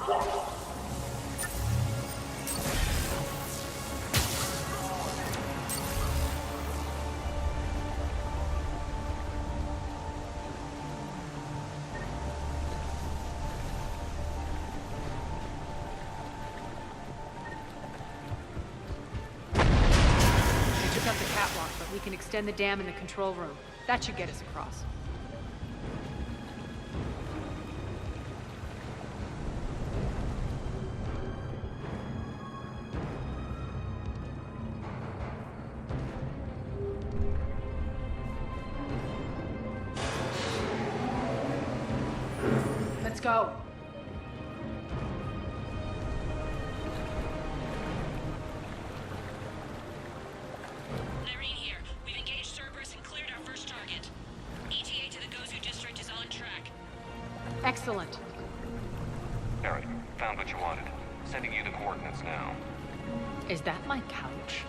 We took up the catwalk, but we can extend the dam in the control room. That should get us across. Let's go. Irene here. We've engaged Cerberus and cleared our first target. ETA to the Gozu district is on track. Excellent. Eric, found what you wanted. Sending you the coordinates now. Is that my couch?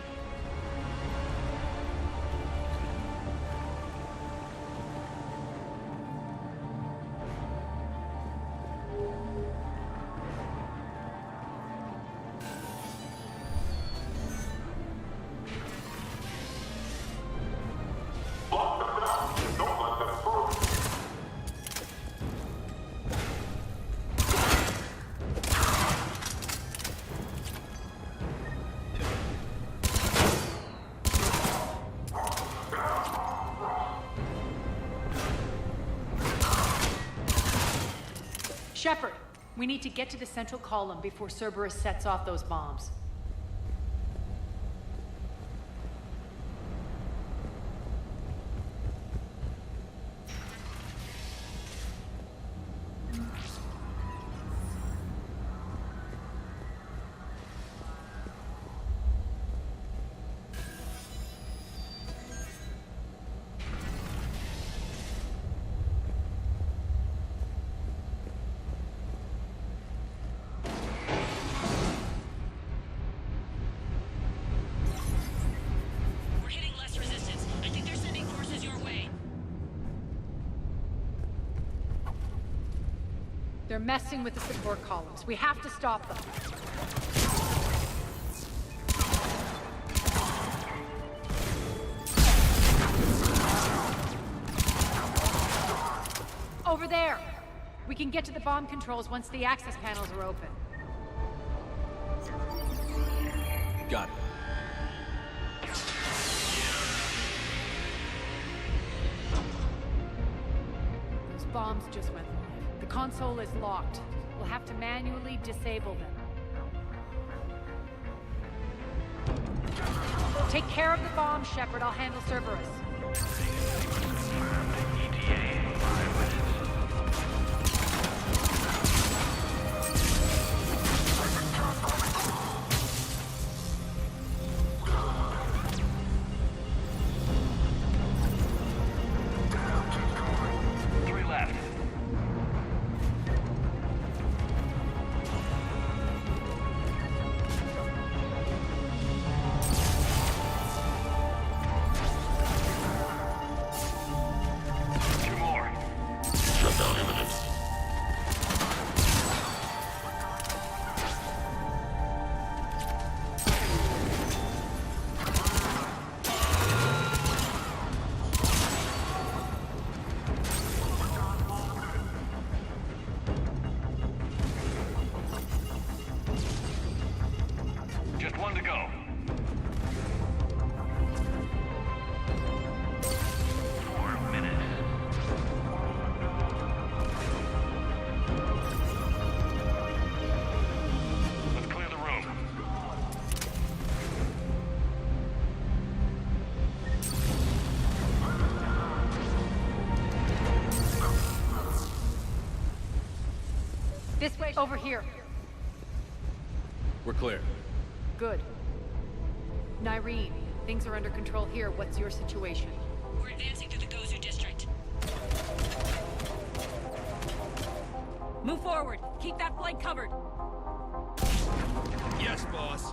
Shepard, we need to get to the central column before Cerberus sets off those bombs. We're hitting less resistance. I think they're sending forces your way. They're messing with the support columns. We have to stop them. Over there! We can get to the bomb controls once the access panels are open. Got it. Those bombs just went live. The console is locked. We'll have to manually disable them. Take care of the bombs, Shepard. I'll handle Cerberus. Three left. Two more. Shutdown imminent. Just one to go. 4 minutes. Let's clear the room. This way, over here. We're clear. Good. Nyreen, things are under control here. What's your situation? We're advancing through the Gozu district. Move forward. Keep that flank covered. Yes, boss.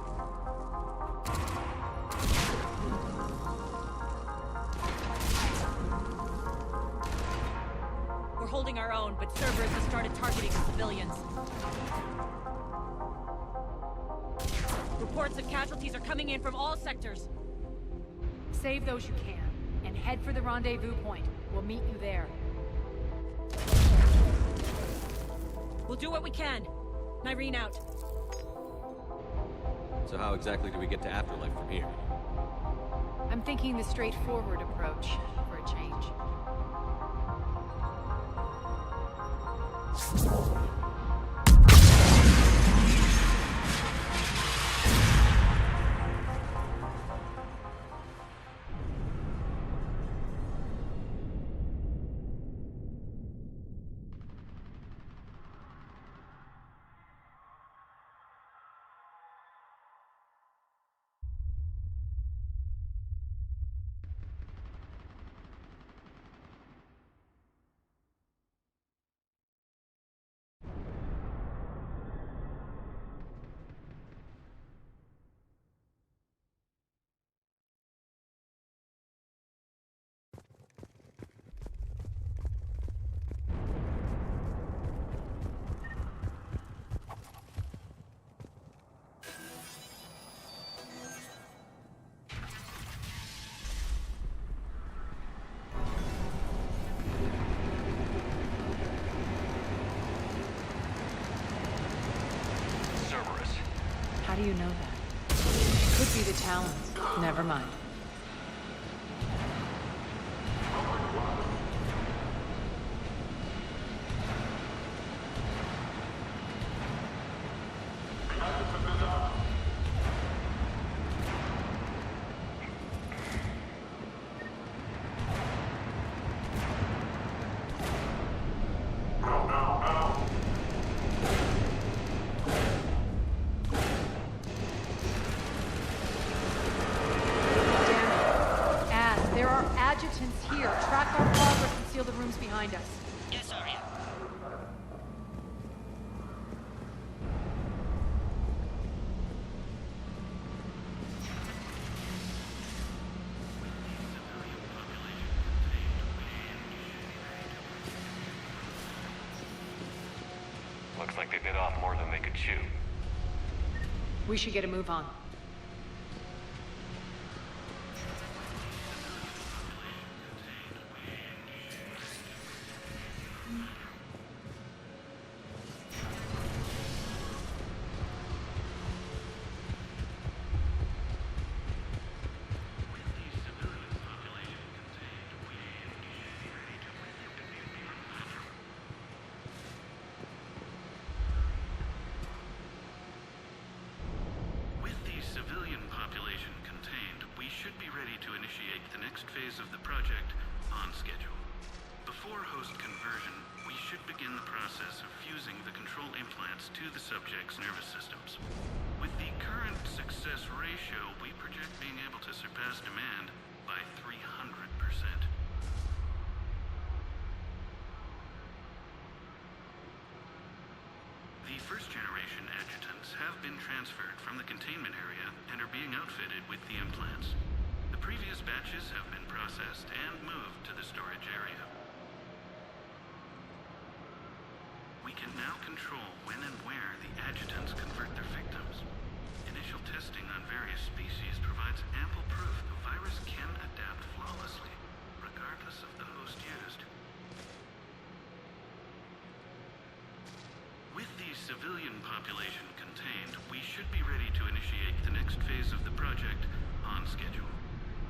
We're We're holding our own, but Cerberus has started targeting civilians. Reports of casualties are coming in from all sectors. Save those you can, and head for the rendezvous point. We'll meet you there. We'll do what we can. Nyreen out. So how exactly do we get to Afterlife from here? I'm thinking the straightforward approach, for a change. How do you know that? Could be the Talons. Never mind. Adjutants here. Track our progress and seal the rooms behind us. Yes, Arya. Looks like they bit off more than they could chew. We should get a move on. Phase of the project on schedule. Before host conversion, we should begin the process of fusing the control implants to the subject's nervous systems. With the current success ratio, we project being able to surpass demand by 300%. The first generation adjutants have been transferred from the containment area and are being outfitted with the implants. The previous batches have been processed and moved to the storage area. We can now control when and where the adjutants convert their victims. Initial testing on various species provides ample proof the virus can adapt flawlessly, regardless of the host used. With the civilian population contained, we should be ready to initiate the next phase of the project on schedule.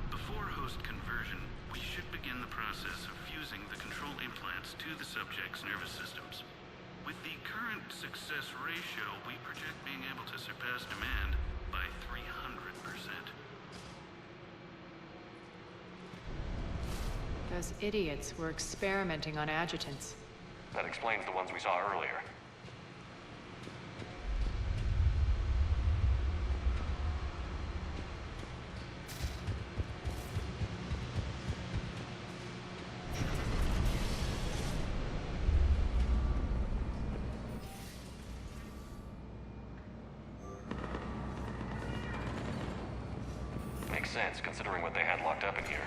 Before host conversion, we should begin the process of fusing the control implants to the subject's nervous systems. With the current success ratio, we project being able to surpass demand by 300%. Those idiots were experimenting on adjutants. That explains the ones we saw earlier. Makes sense, considering what they had locked up in here.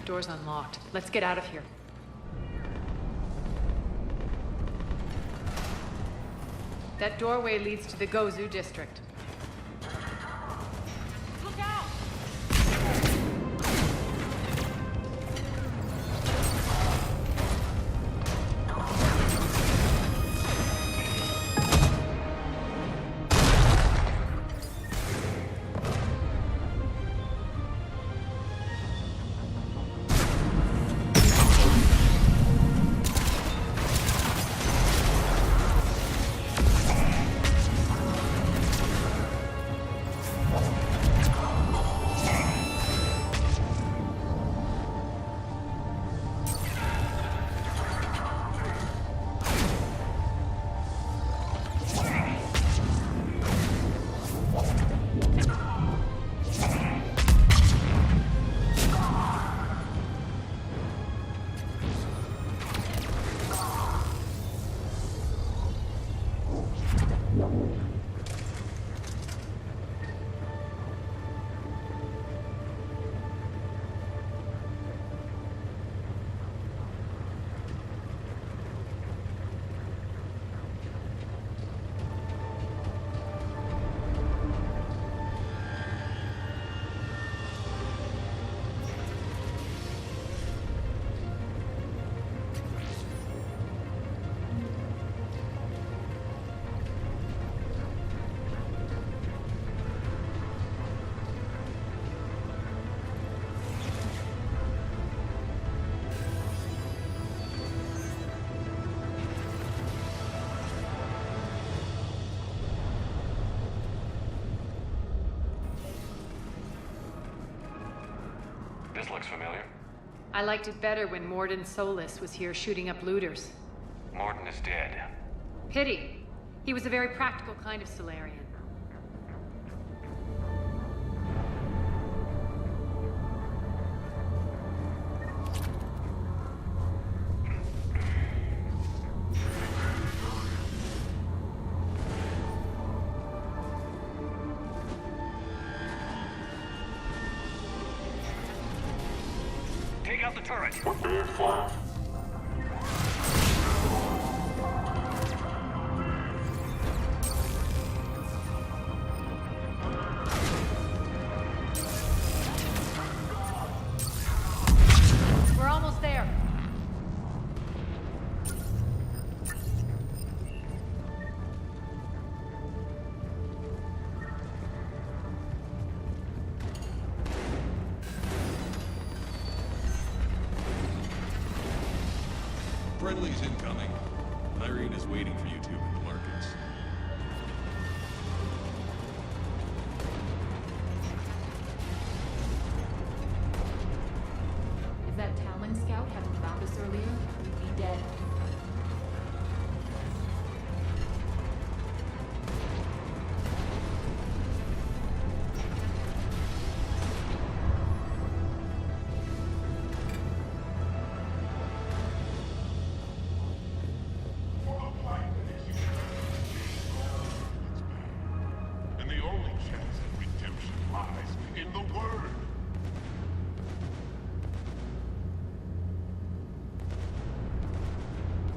Door's unlocked. Let's get out of here. That doorway leads to the Gozu district. Look out! This looks familiar. I liked it better when Morden Solis was here shooting up looters. Morden is dead. Pity. He was a very practical kind of Solarian. Take out the turret. We're almost there. Friendly's incoming. Irene is waiting for you two in the markets. If that Talon scout hadn't found us earlier, we'd be dead. And the only chance at redemption lies in the Word.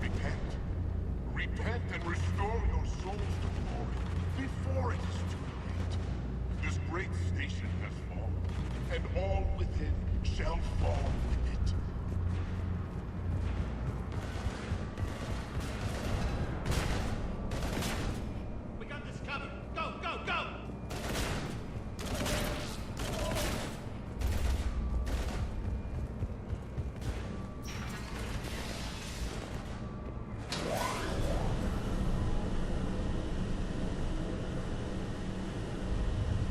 Repent. Repent and restore your souls to glory before it is too late. This great station has fallen, and all within shall fall with it. We got this covered. Go, go, go!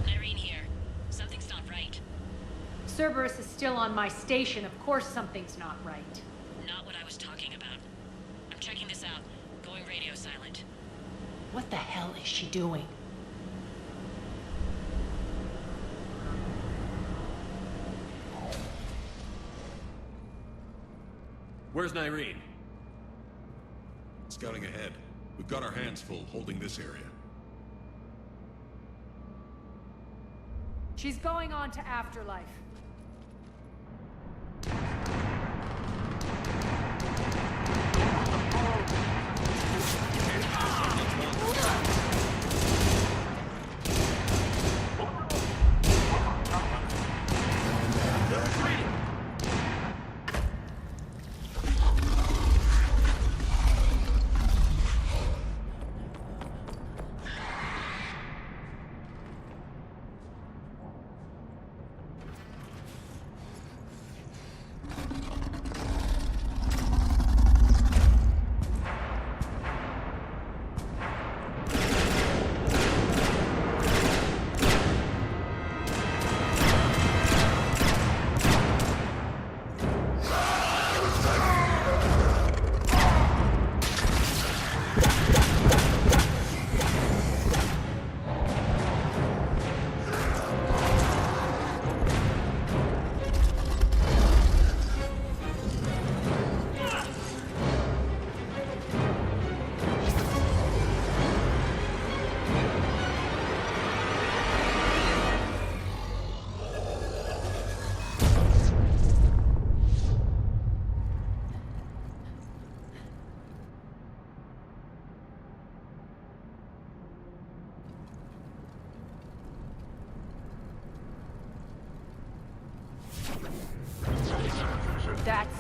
Irene here. Something's not right. Cerberus is still on my station. Of course something's not right. Not what I was talking about. I'm checking this out. Going radio silent. What the hell is she doing? Where's Irene? Scouting ahead. We've got our hands full holding this area. She's going on to Afterlife.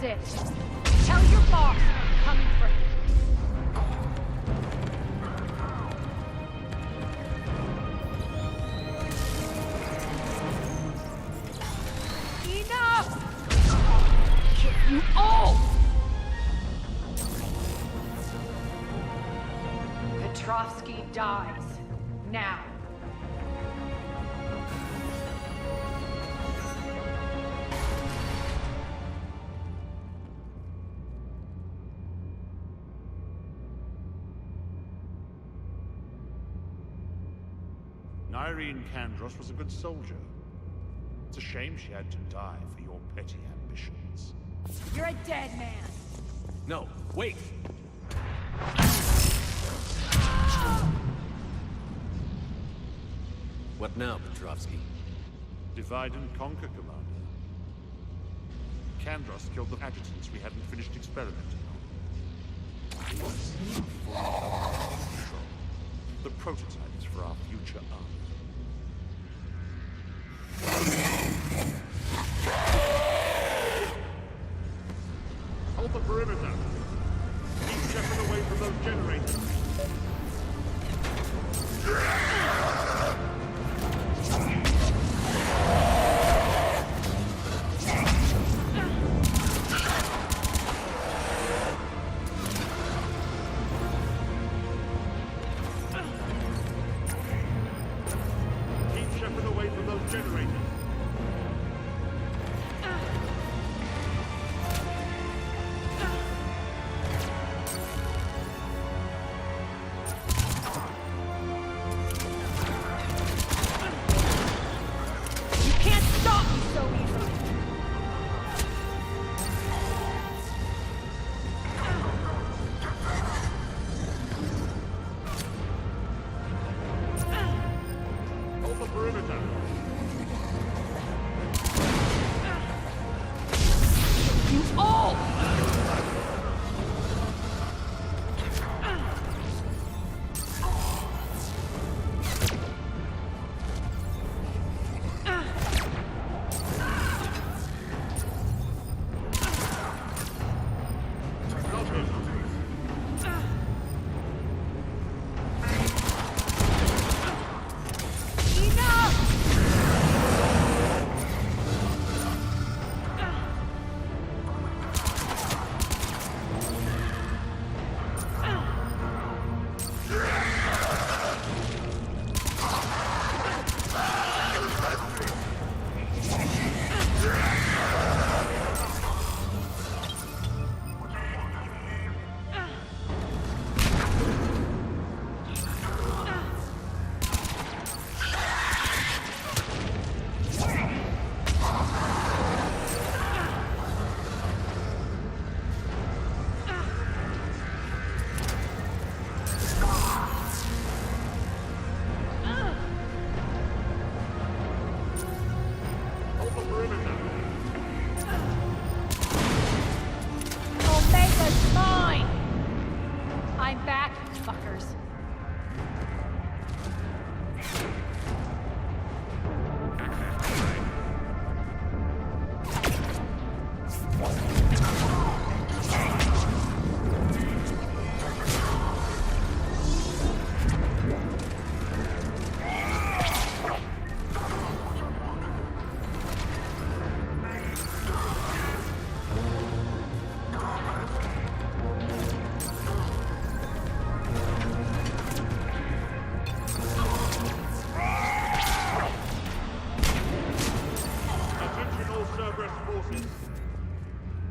That's it. Tell your boss I'm coming for him. Enough! I'll kill you all! Petrovsky dies. Now. Irene Kandros was a good soldier. It's a shame she had to die for your petty ambitions. You're a dead man. No, wait! What now, Petrovsky? Divide and conquer, Commander. Kandros killed the adjutants we hadn't finished experimenting on. He was fully under control. The prototypes for our future army. Hold the perimeter. Keep Shepard away from those generators. Keep Shepard away from those generators.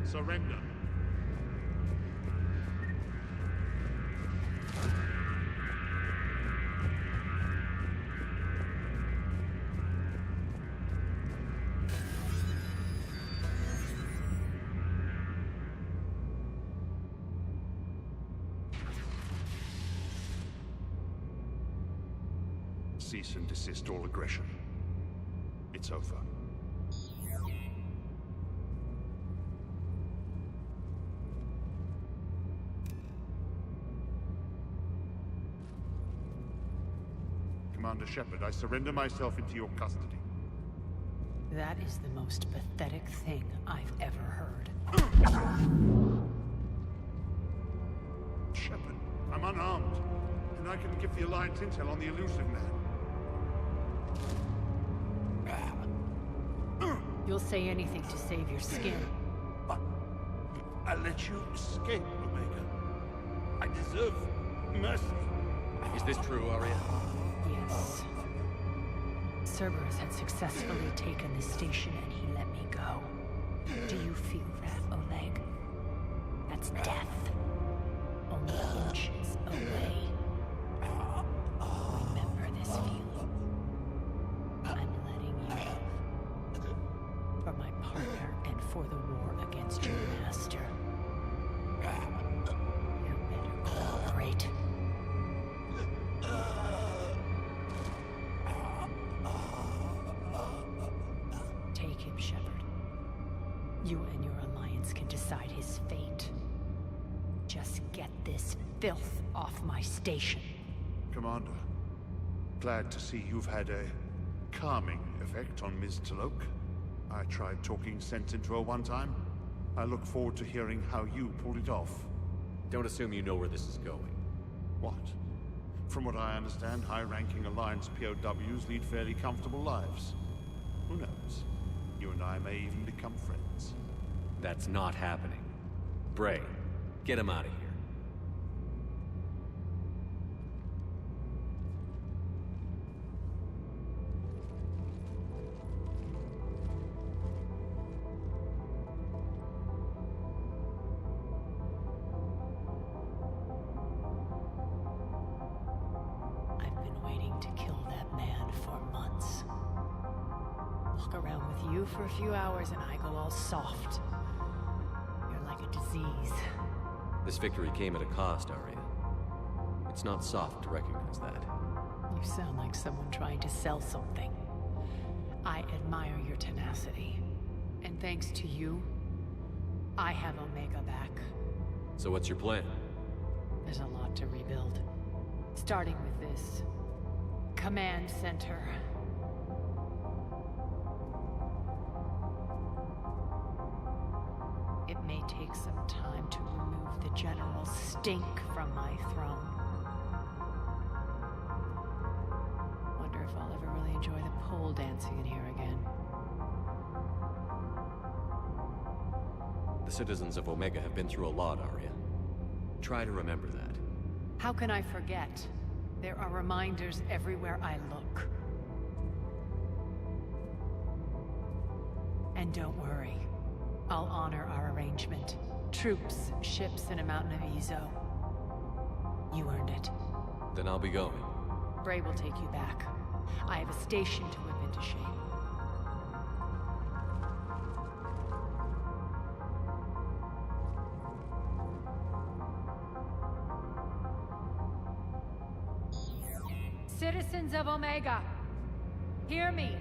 Surrender. Cease and desist all aggression. It's over. Commander Shepard, I surrender myself into your custody. That is the most pathetic thing I've ever heard. Shepard, I'm unarmed, and I can give the Alliance intel on the elusive man. You'll say anything to save your skin. But I let you escape, Omega. I deserve mercy. Is this true, Arya? Yes. Cerberus had successfully taken the station and he let me go. Do you feel that, Oleg? That's death. Only inches away. Remember this feeling. I'm letting you live. For my partner and for the war against your master. You better cooperate. Take him, Shepard. You and your alliance can decide his fate. Just get this filth off my station. Commander, glad to see you've had a calming effect on Ms. Talok. I tried talking sense into her one time. I look forward to hearing how you pulled it off. Don't assume you know where this is going. What? From what I understand, high-ranking Alliance POWs lead fairly comfortable lives. Who knows? You and I may even become friends. That's not happening. Bray, get him out of here. I've been waiting to kill that man for months. Walk around with you for a few hours and I go all soft. You're like a disease. This victory came at a cost, Arya. It's not soft to recognize that. You sound like someone trying to sell something. I admire your tenacity. And thanks to you, I have Omega back. So what's your plan? There's a lot to rebuild. Starting with this command center. It may take some time to remove the general stink from my throne. Wonder if I'll ever really enjoy the pole dancing in here again. The citizens of Omega have been through a lot, Arya. Try to remember that. How can I forget? There are reminders everywhere I look. And don't worry. I'll honor our arrangement. Troops, ships, and a mountain of Ezo. You earned it. Then I'll be going. Bray will take you back. I have a station to whip into shape. Citizens of Omega, hear me.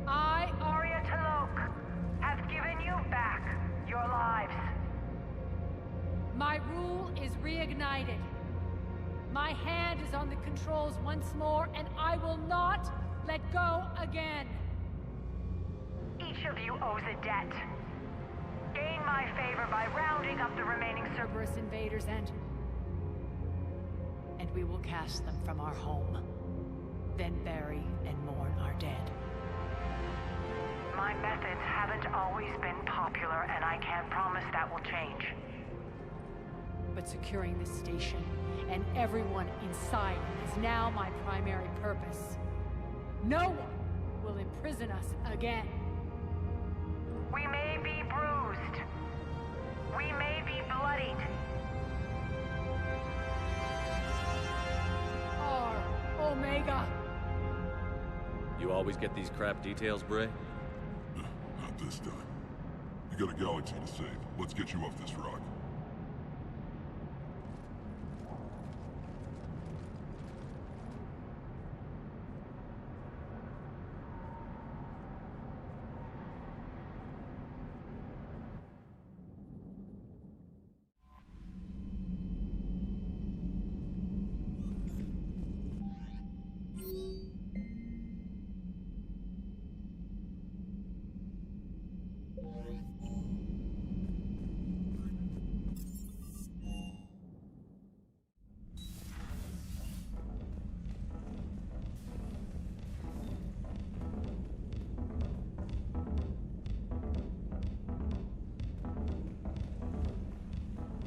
I, Arya Talok, have given you back your lives. My rule is reignited. My hand is on the controls once more, and I will not let go again. Each of you owes a debt. Gain my favor by rounding up the remaining Cerberus invaders and we will cast them from our home. Then bury and mourn our dead. My methods haven't always been popular, and I can't promise that will change. But securing this station and everyone inside is now my primary purpose. No one will imprison us again. We may be bruised. We may be bloodied. Omega. You always get these crap details, Bray? Not this time. You got a galaxy to save. Let's get you off this rock.